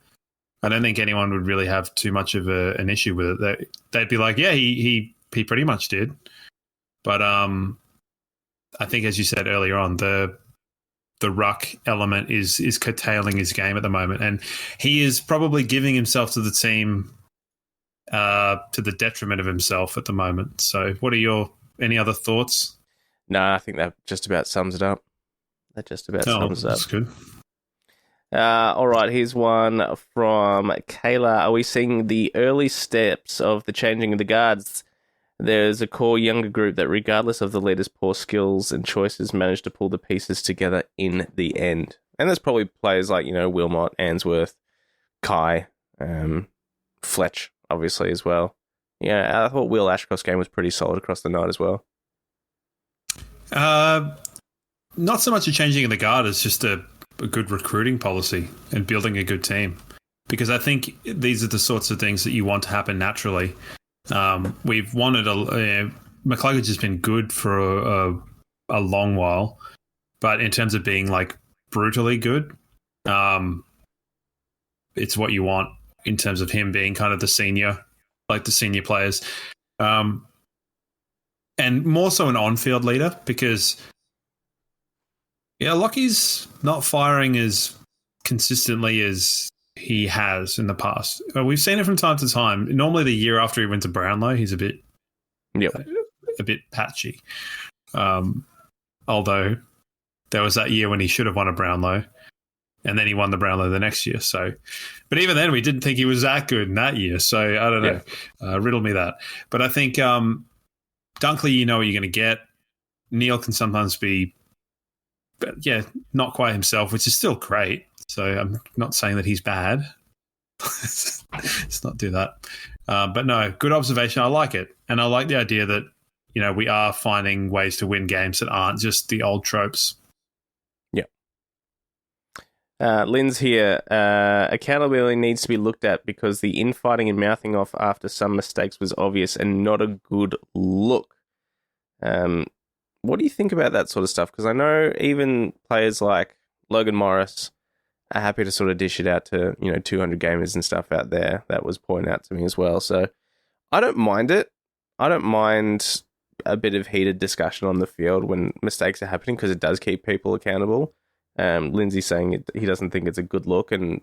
I don't think anyone would really have too much of an issue with it. They'd be like, yeah, he pretty much did. But I think, as you said earlier on, the ruck element is curtailing his game at the moment, and he is probably giving himself to the team to the detriment of himself at the moment. So, what are any other thoughts? No, I think that just about sums it up. That just about sums it up. That's good. All right, here's one from Kayla. Are we seeing the early steps of the changing of the guards? There's a core younger group that, regardless of the leader's poor skills and choices, managed to pull the pieces together in the end. And there's probably players like, Wilmot, Ainsworth, Kai, Fletch, obviously, as well. Yeah, I thought Will Ashcroft's game was pretty solid across the night as well. Not so much a changing of the guard as just a good recruiting policy and building a good team. Because I think these are the sorts of things that you want to happen naturally. We've wanted McCluggage has been good for a long while, but in terms of being like brutally good, it's what you want in terms of him being kind of the senior players, and more so an on-field leader because Lockie's not firing as consistently as he has in the past. We've seen it from time to time. Normally the year after he went to Brownlow, he's a bit patchy. Although there was that year when he should have won a Brownlow, and then he won the Brownlow the next year. So, but even then we didn't think he was that good in that year. So I don't know. Riddle me that. But I think Dunkley, you know what you're going to get. Neil can sometimes be, not quite himself, which is still great. So I'm not saying that he's bad. Let's not do that. But no, good observation. I like it. And I like the idea that, we are finding ways to win games that aren't just the old tropes. Yeah. Lynn's here. Accountability needs to be looked at because the infighting and mouthing off after some mistakes was obvious and not a good look. What do you think about that sort of stuff? Because I know even players like Logan Morris are happy to sort of dish it out to, 200 gamers and stuff out there. That was pointed out to me as well. So I don't mind it. I don't mind a bit of heated discussion on the field when mistakes are happening because it does keep people accountable. Lindsay's saying he doesn't think it's a good look and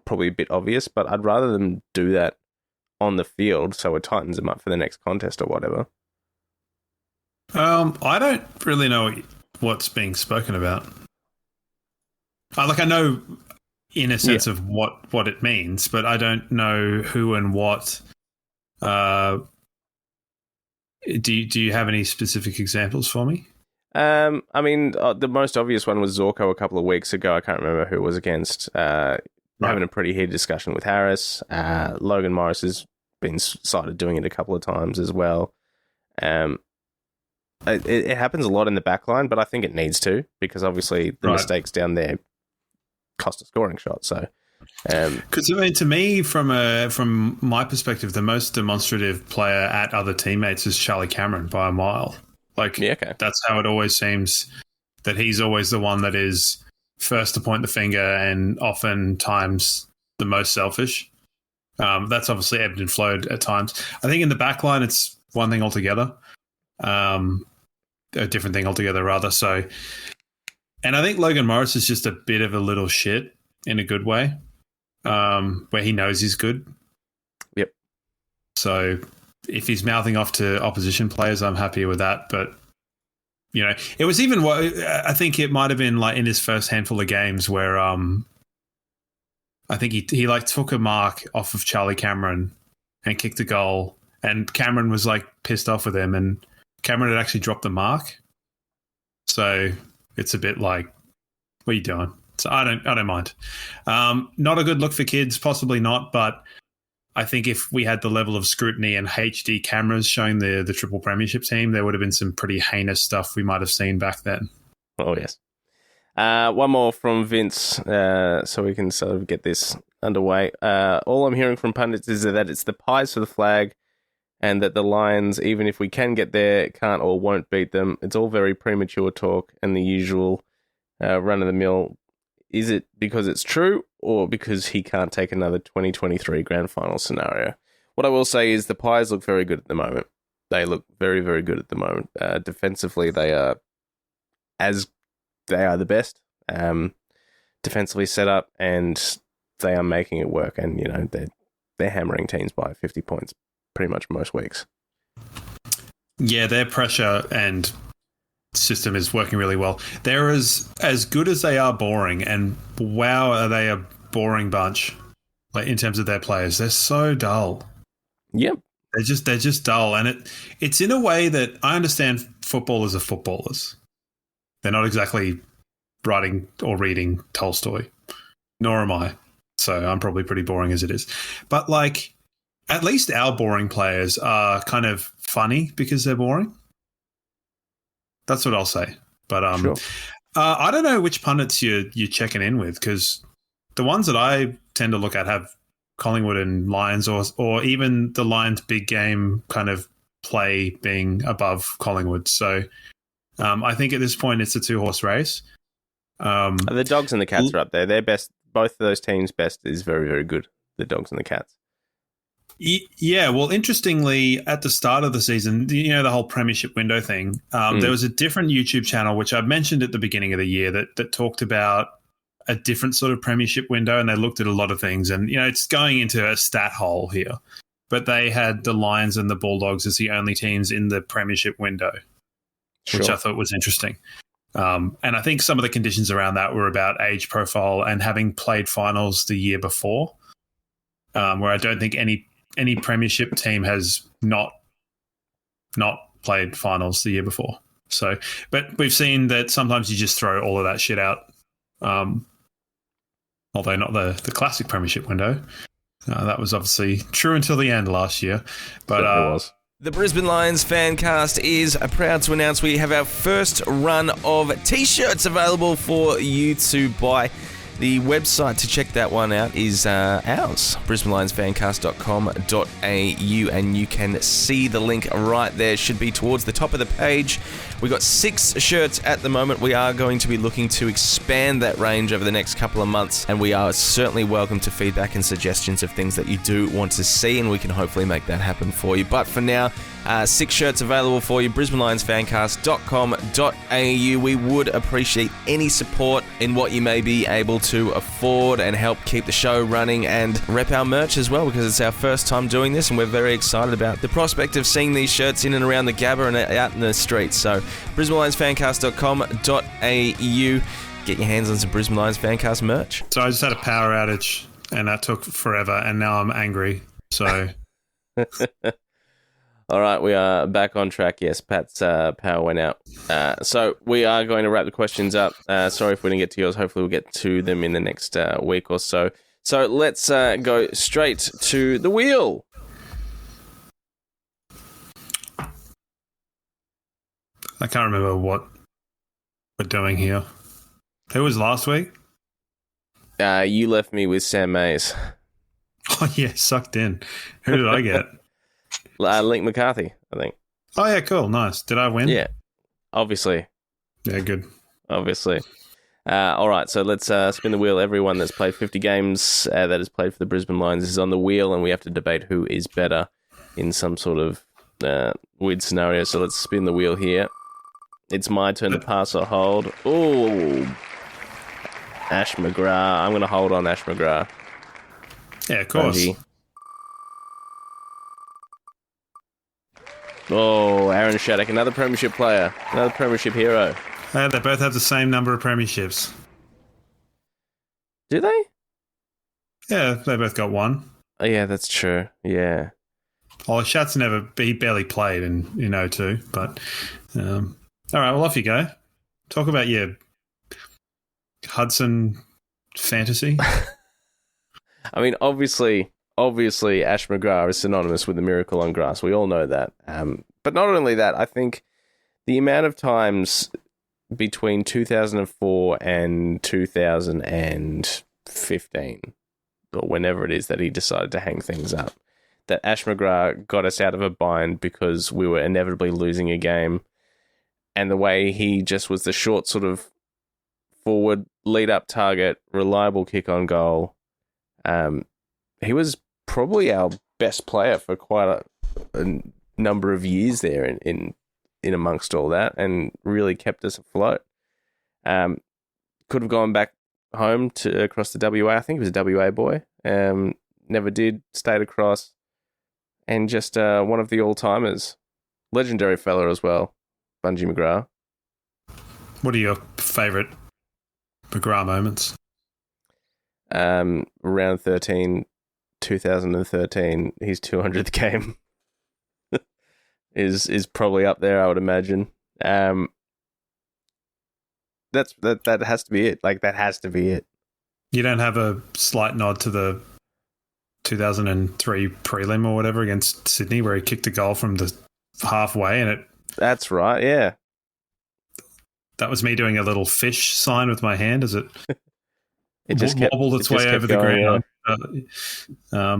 probably a bit obvious, but I'd rather them do that on the field so it tightens them up for the next contest or whatever. I don't really know what's being spoken about. I know in a sense of what it means, but I don't know who and what. Do you have any specific examples for me? The most obvious one was Zorko a couple of weeks ago. I can't remember who it was against. Having a pretty heated discussion with Harris. Logan Morris has been cited doing it a couple of times as well. It happens a lot in the back line, but I think it needs to because obviously the mistakes down there cost a scoring shot. So, because to me, from my perspective, the most demonstrative player at other teammates is Charlie Cameron by a mile. That's how it always seems that he's always the one that is first to point the finger and oftentimes the most selfish. That's obviously ebbed and flowed at times. I think in the back line, it's one thing altogether. A different thing altogether, rather. So, and I think Logan Morris is just a bit of a little shit in a good way, where he knows he's good. Yep. So if he's mouthing off to opposition players, I'm happier with that. But, it was even what I think it might have been like in his first handful of games where I think he took a mark off of Charlie Cameron and kicked a goal, and Cameron was pissed off with him, and Cameron had actually dropped the mark. So it's a bit like, what are you doing? So I don't mind. Not a good look for kids, possibly not, but I think if we had the level of scrutiny and HD cameras showing the triple premiership team, there would have been some pretty heinous stuff we might have seen back then. Oh, yes. One more from Vince, so we can sort of get this underway. All I'm hearing from pundits is that it's the Pies for the flag, and that the Lions, even if we can get there, can't or won't beat them. It's all very premature talk and the usual run-of-the-mill. Is it because it's true, or because he can't take another 2023 grand final scenario? What I will say is the Pies look very good at the moment. They look very, very good at the moment. Defensively, they are the best. Defensively set up, and they are making it work. And they're hammering teams by 50 points pretty much most weeks. Yeah, their pressure and system is working really well. They're as good as they are boring, and wow, are they a boring bunch? Like in terms of their players, they're so dull. Yep, they're just dull, and it's in a way that I understand. Footballers are footballers. They're not exactly writing or reading Tolstoy, nor am I. So I'm probably pretty boring as it is. But like, at least our boring players are kind of funny because they're boring. That's what I'll say. But sure. I don't know which pundits you're checking in with, because the ones that I tend to look at have Collingwood and Lions, or even the Lions big game kind of play being above Collingwood. So I think at this point it's a 2-horse race. The Dogs and the Cats are up there. Their best, both of those teams' best is very, very good. The Dogs and the Cats. Yeah, well, interestingly, at the start of the season, the whole premiership window thing, there was a different YouTube channel, which I mentioned at the beginning of the year, that talked about a different sort of premiership window, and they looked at a lot of things. And, it's going into a stat hole here. But they had the Lions and the Bulldogs as the only teams in the premiership window, which I thought was interesting. And I think some of the conditions around that were about age profile and having played finals the year before, where I don't think any premiership team has not played finals the year before. So, but we've seen that sometimes you just throw all of that shit out. Although not the classic premiership window. That was obviously true until the end last year. But it was. The Brisbane Lions Fancast is proud to announce we have our first run of T-shirts available for you to buy. The website to check that one out is ours, brisbanelionsfancast.com.au, and you can see the link right there. It should be towards the top of the page. We've got 6 shirts at the moment. We are going to be looking to expand that range over the next couple of months, and we are certainly welcome to feedback and suggestions of things that you do want to see, and we can hopefully make that happen for you. But for now, 6 shirts available for you, brisbanelionsfancast.com.au. We would appreciate any support in what you may be able to afford and help keep the show running and rep our merch as well, because it's our first time doing this and we're very excited about the prospect of seeing these shirts in and around the Gabba and out in the streets. So brisbanelionsfancast.com.au, get your hands on some Brisbane Lions Fancast merch. So I just had a power outage and that took forever, and now I'm angry. So all right, we are back on track. Yes, Pat's power went out. So we are going to wrap the questions up. Sorry if we didn't get to yours. Hopefully we'll get to them in the next week or so. So let's go straight to the wheel. I can't remember what we're doing here. Who was last week? You left me with Sam Mays. Oh, yeah, sucked in. Who did I get? Link McCarthy, I think. Oh, yeah, cool. Nice. Did I win? Yeah, obviously. Yeah, good. Obviously. All right, so let's spin the wheel. Everyone that's played 50 games that has played for the Brisbane Lions is on the wheel, and we have to debate who is better in some sort of weird scenario. So let's spin the wheel here. It's my turn to pass or hold. Oh, Ash McGrath. I'm going to hold on Ash McGrath. Yeah, of course. Bungie. Oh, Aaron Shattuck, another premiership player, another premiership hero. They both have the same number of premierships. Do they? Yeah, they both got one. Oh, yeah, that's true. Yeah. Oh, Shat's he barely played in 02, but all right, well, off you go. Talk about your Hudson fantasy. I mean, obviously, Ash McGrath is synonymous with the miracle on grass. We all know that. But not only that, I think the amount of times between 2004 and 2015, or whenever it is that he decided to hang things up, that Ash McGrath got us out of a bind because we were inevitably losing a game. And the way he just was the short sort of forward, lead-up target, reliable kick on goal. He was probably our best player for quite a number of years there in amongst all that, and really kept us afloat. Could have gone back home to across the WA. I think he was a WA boy. Never did. Stayed across, and just one of the all-timers. Legendary fella as well, Bungie McGrath. What are your favourite McGrath moments? Round 13, 2013, his 200th game is probably up there, I would imagine. That has to be it. Like, that has to be it. You don't have a slight nod to the 2003 prelim or whatever against Sydney where he kicked a goal from the halfway and it... That's right, yeah. That was me doing a little fish sign with my hand as it... It just wobbled its way over the ground.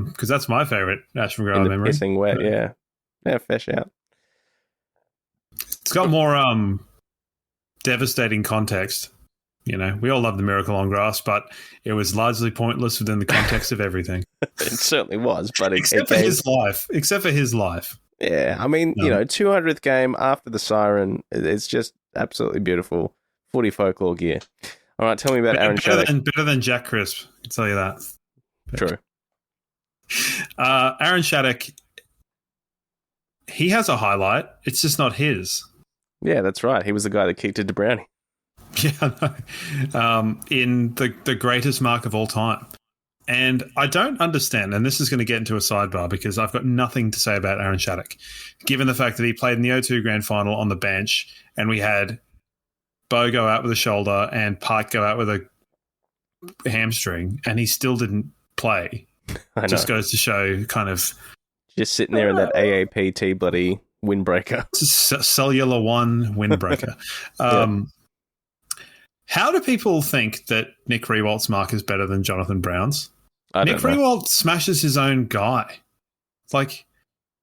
Because that's my favourite Ash McGrath memory. Pissing wet, yeah. Yeah, fair shout. It's got more devastating context. You know, we all love the miracle on grass, but it was largely pointless within the context of everything. It certainly was, but except for his life. Except for his life. Yeah, I mean, you know, 200th game after the siren. It's just absolutely beautiful. Footy folklore gear. All right, tell me about Aaron Shattuck. Better than Jack Crisp, I can tell you that. True. Aaron Shattuck, he has a highlight. It's just not his. Yeah, that's right. He was the guy that kicked it to Brownie. Yeah, I know. In the greatest mark of all time. And I don't understand, and this is going to get into a sidebar because I've got nothing to say about Aaron Shattuck, given the fact that he played in the O2 Grand Final on the bench and we had Bo go out with a shoulder and Pike go out with a hamstring, and he still didn't play. Just goes to show kind of... Just sitting there in that AAPT bloody windbreaker. Cellular One windbreaker. How do people think that Nick Riewold's mark is better than Jonathan Brown's? Nick Riewoldt smashes his own guy. Like,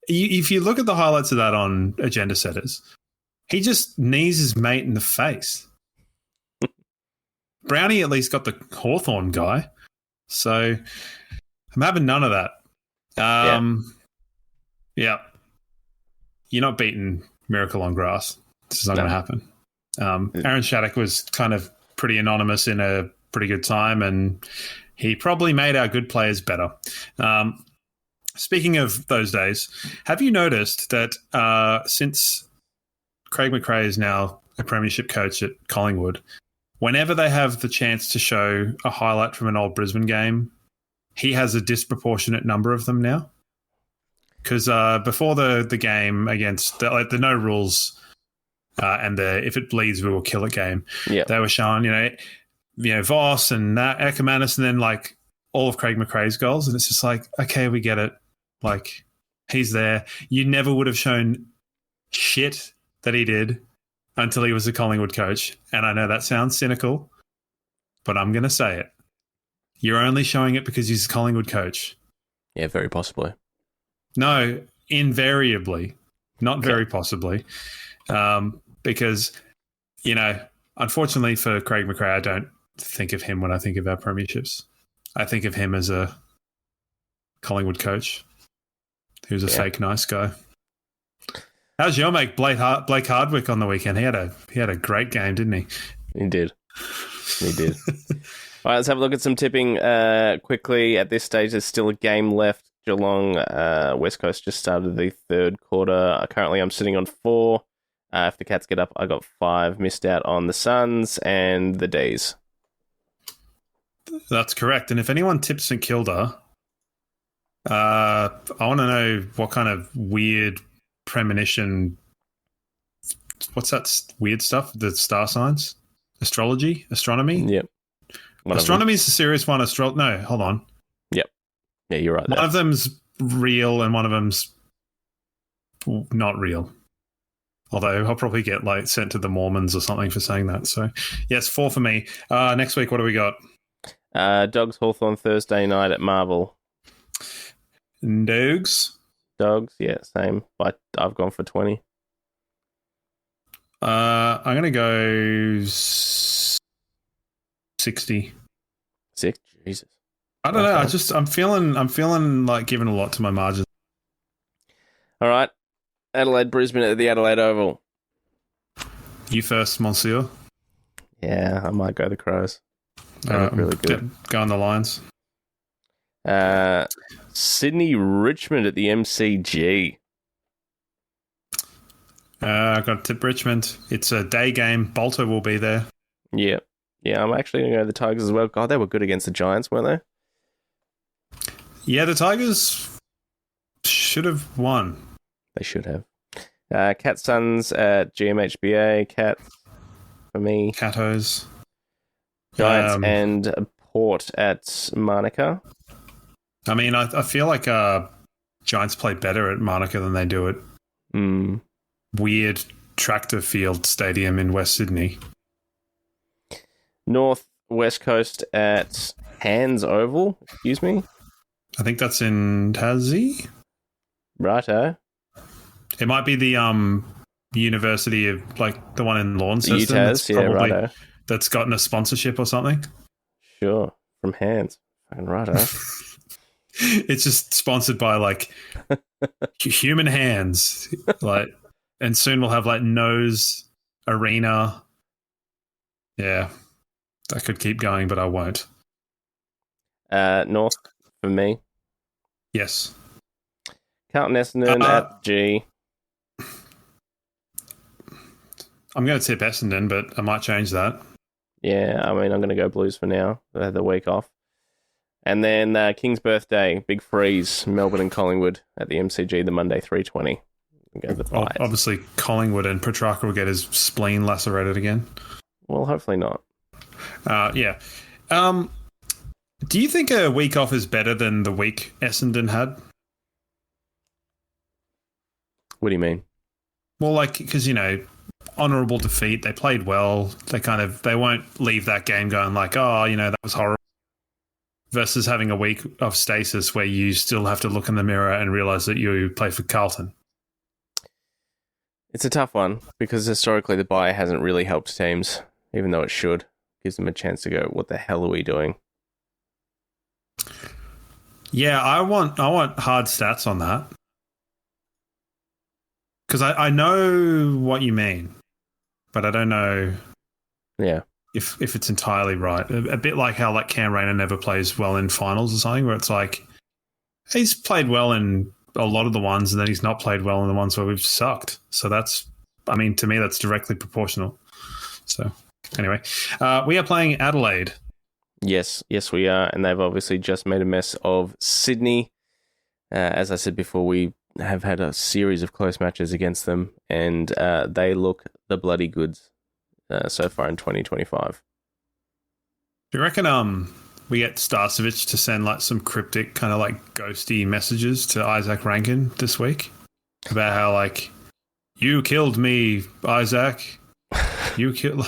if you look at the highlights of that on Agenda Setters, he just knees his mate in the face. Brownie at least got the Hawthorn guy. So I'm having none of that. Yeah. You're not beating Miracle on Grass. This is not going to happen. Aaron Shattuck was kind of pretty anonymous in a pretty good time, and he probably made our good players better. Speaking of those days, have you noticed that since Craig McRae is now a premiership coach at Collingwood, whenever they have the chance to show a highlight from an old Brisbane game, he has a disproportionate number of them now? Because before the game against the no rules and the if it bleeds we will kill it game, they were showing Voss and Eckermanis and then like all of Craig McRae's goals, and it's just like, okay, we get it. Like, he's there. You never would have shown shit that he did until he was a Collingwood coach. And I know that sounds cynical, but I'm going to say it. You're only showing it because he's a Collingwood coach. Yeah, very possibly. No, invariably. Not very possibly. Because, unfortunately for Craig McRae, I don't think of him when I think of our premierships. I think of him as a Collingwood coach who's a fake nice guy. How's your mate Blake Hardwick on the weekend? He had a great game, didn't he? He did. All right, let's have a look at some tipping quickly. At this stage, there's still a game left. Geelong, West Coast just started the third quarter. Currently, I'm sitting on 4. If the Cats get up, I got 5. Missed out on the Suns and the D's. That's correct. And if anyone tips St Kilda, I want to know what kind of weird premonition. What's that weird stuff? The star signs? Astrology? Astronomy? Yep. Astronomy is a serious one. No, hold on. Yep. Yeah, you're right. One of them's real and one of them's not real. Although I'll probably get sent to the Mormons or something for saying that. So, yes, 4 for me. Next week, what do we got? Dogs Hawthorn Thursday night at Marvel. Dogs? Dogs, yeah, same. But I've gone for 20. I'm going to go 60. 6? Jesus. I don't know. I'm feeling like giving a lot to my margins. All right. Adelaide, Brisbane at the Adelaide Oval. You first, Monsieur. Yeah, I might go the Crows. They look really good. Go on the Lions. Sydney, Richmond at the MCG. I've got to tip Richmond. It's a day game. Bolter will be there. Yeah. Yeah, I'm actually going to go the Tigers as well. God, they were good against the Giants, weren't they? Yeah, the Tigers should have won. They should have. Cat Suns at GMHBA. Cat for me. Catos. Giants and Port at Monica. I mean, I feel like Giants play better at Monica than they do at weird tractor field stadium in West Sydney. North West Coast at Hands Oval. Excuse me. I think that's in Tassie. Righto. It might be the University of the one in Launceston. UTAS, yeah, righto. That's gotten a sponsorship or something. Sure, from Hands. Fucking righto. It's just sponsored by human hands, and soon we'll have Nose Arena. Yeah, I could keep going, but I won't. North for me. Yes. Carlton Essendon at G. I'm going to tip Essendon, but I might change that. Yeah, I mean, I'm going to go Blues for now. They had the week off. And then King's Birthday, Big Freeze, Melbourne and Collingwood at the MCG, the Monday 3:20. Go the Pies. Obviously, Collingwood and Petrarca will get his spleen lacerated again. Well, hopefully not. Yeah. Do you think a week off is better than the week Essendon had? What do you mean? Well, because, honourable defeat. They played well. They won't leave that game going that was horrible. Versus having a week of stasis where you still have to look in the mirror and realise that you play for Carlton. It's a tough one because historically the bye hasn't really helped teams, even though it should. Gives them a chance to go, what the hell are we doing? Yeah, I want hard stats on that. Because I know what you mean, but I don't know if it's entirely right. A bit like how Cam Rayner never plays well in finals or something, where it's he's played well in a lot of the ones and then he's not played well in the ones where we've sucked. So to me, that's directly proportional. So anyway, we are playing Adelaide. Yes, we are. And they've obviously just made a mess of Sydney. As I said before, we have had a series of close matches against them, and they look the bloody goods so far in 2025. Do you reckon we get Starcevic to send some cryptic kind of ghosty messages to Isaac Rankin this week about how you killed me, Isaac, you killed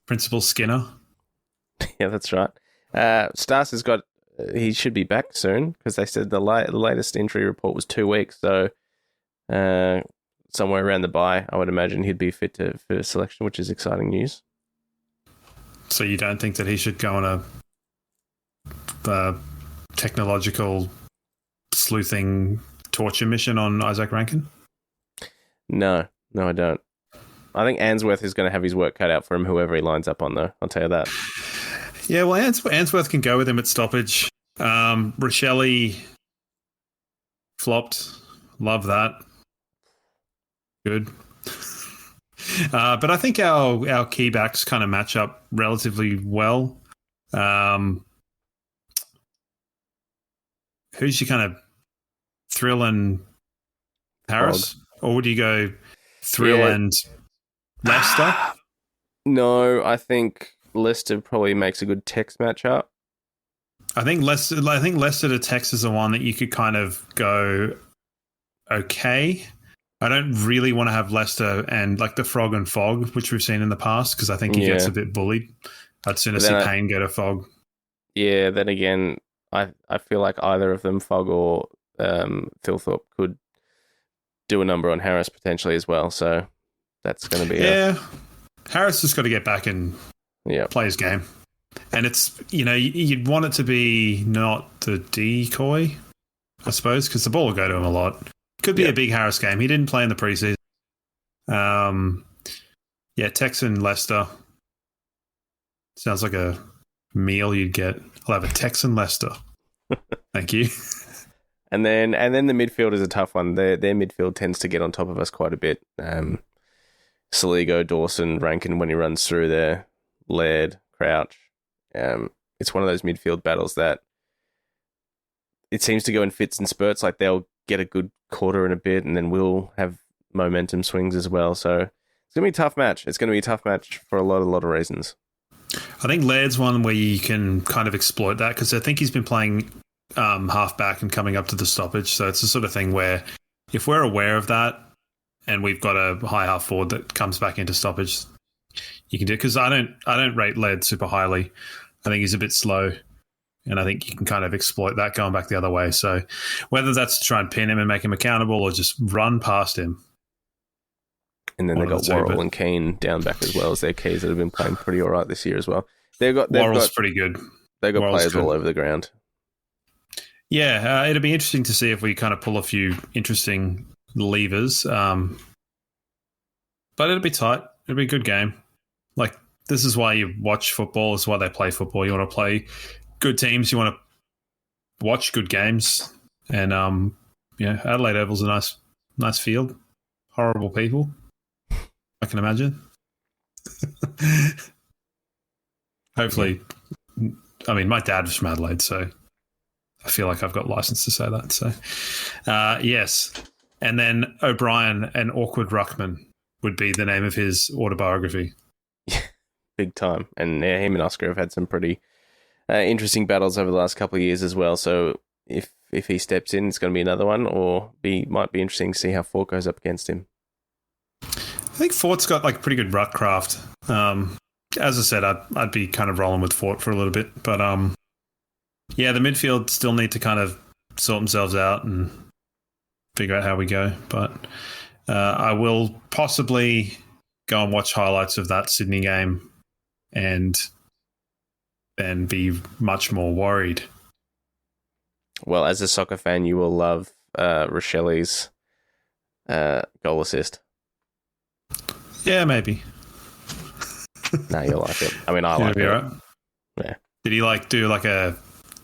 Principal Skinner? Yeah, that's right. Stas he should be back soon because they said the latest injury report was 2 weeks. So somewhere around the bye, I would imagine he'd be fit for selection, which is exciting news. So you don't think that he should go on a technological sleuthing torture mission on Isaac Rankin? No, I don't. I think Answorth is going to have his work cut out for him, whoever he lines up on, though. I'll tell you that. Yeah, well, Answorth can go with him at stoppage. Rochelle flopped. Love that. Good. But I think our key backs kind of match up relatively well. Who's your kind of Thrill and Harris? Or would you go Thrill and Leicester? No, I think Leicester probably makes a good Tex matchup. I think Leicester to Tex is the one that you could kind of go okay. I don't really want to have Leicester and like the Frog and Fog, which we've seen in the past, because I think he gets a bit bullied. I'd sooner see Payne go to Fog. Yeah, then again, I feel like either of them, Fog or Thilthorpe, could do a number on Harris potentially as well. So that's going to be Harris has got to get back and play his game. And it's, you'd want it to be not the decoy, I suppose, because the ball will go to him a lot. Could be a big Harris game. He didn't play in the preseason. Texan Leicester. Sounds like a meal you'd get. I'll have a Texan Leicester. Thank you. And then the midfield is a tough one. Their midfield tends to get on top of us quite a bit. Saligo, Dawson, Rankin when he runs through there, Laird, Crouch. It's one of those midfield battles that it seems to go in fits and spurts. Like they'll get a good quarter and a bit, and then we'll have momentum swings as well. So it's going to be a tough match. It's going to be a tough match for a lot of reasons. I think Laird's one where you can kind of exploit that, because I think he's been playing half-back and coming up to the stoppage. So it's the sort of thing where if we're aware of that and we've got a high half forward that comes back into stoppage, you can do it. Because I don't rate Laird super highly. I think he's a bit slow. And I think you can kind of exploit that going back the other way. So whether that's to try and pin him and make him accountable or just run past him. And then they've got Worrell and Keane down back as well as their keys that have been playing pretty all right this year as well. Worrell's pretty good. They've got players all over the ground. Yeah, it'll be interesting to see if we kind of pull a few interesting levers. But it'll be tight. It'll be a good game. Like, this is why you watch football. This is why they play football. You want to play good teams. You want to watch good games. And, Adelaide Oval's a nice field. Horrible people, I can imagine. Hopefully. I mean, my dad was from Adelaide, so I feel like I've got license to say that. So, yes. And then O'Brien and Awkward Ruckman would be the name of his autobiography. Big time. And him and Oscar have had some pretty interesting battles over the last couple of years as well. So if he steps in, it's going to be another one, or might be interesting to see how Fort goes up against him. I think Fort's got like pretty good ruck craft. As I said, I'd be kind of rolling with Fort for a little bit, but the midfield still need to kind of sort themselves out and figure out how we go. But I will possibly go and watch highlights of that Sydney game and then be much more worried. Well, as a soccer fan, you will love Rochelle's goal assist. Yeah, maybe. No, you'll like it. I mean, I like it. Right? Yeah. Did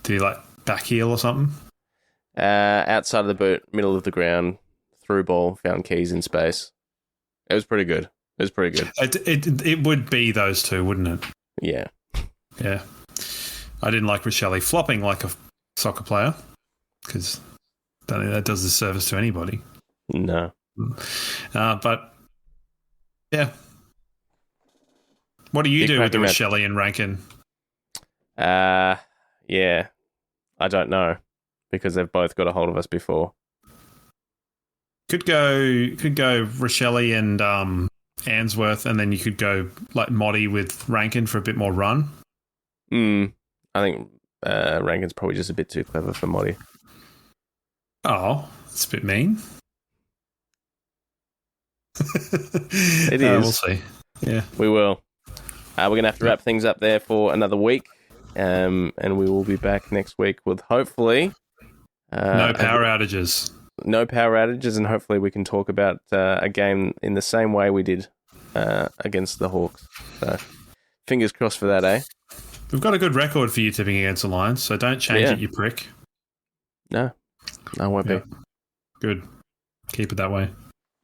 he back heel or something? Outside of the boot, middle of the ground, through ball, found keys in space. It was pretty good. It would be those two, wouldn't it? Yeah. Yeah. I didn't like Rochelle flopping like a soccer player, because I don't think that does a service to anybody. No. But, yeah. What do you do with the Rochelle and Rankin? Yeah. I don't know, because they've both got a hold of us before. Could go Rochelle and Answorth, and then you could go like Moddy with Rankin for a bit more run. I think Rankin's probably just a bit too clever for Moddy. Oh, that's a bit mean. It is. We'll see. Yeah, we will. We're going to have to wrap things up there for another week, and we will be back next week with hopefully no power outages. No power outages, and hopefully we can talk about a game in the same way we did against the Hawks. So, fingers crossed for that, eh? We've got a good record for you tipping against the Lions, so don't change it, you prick. No, I won't be. Good. Keep it that way.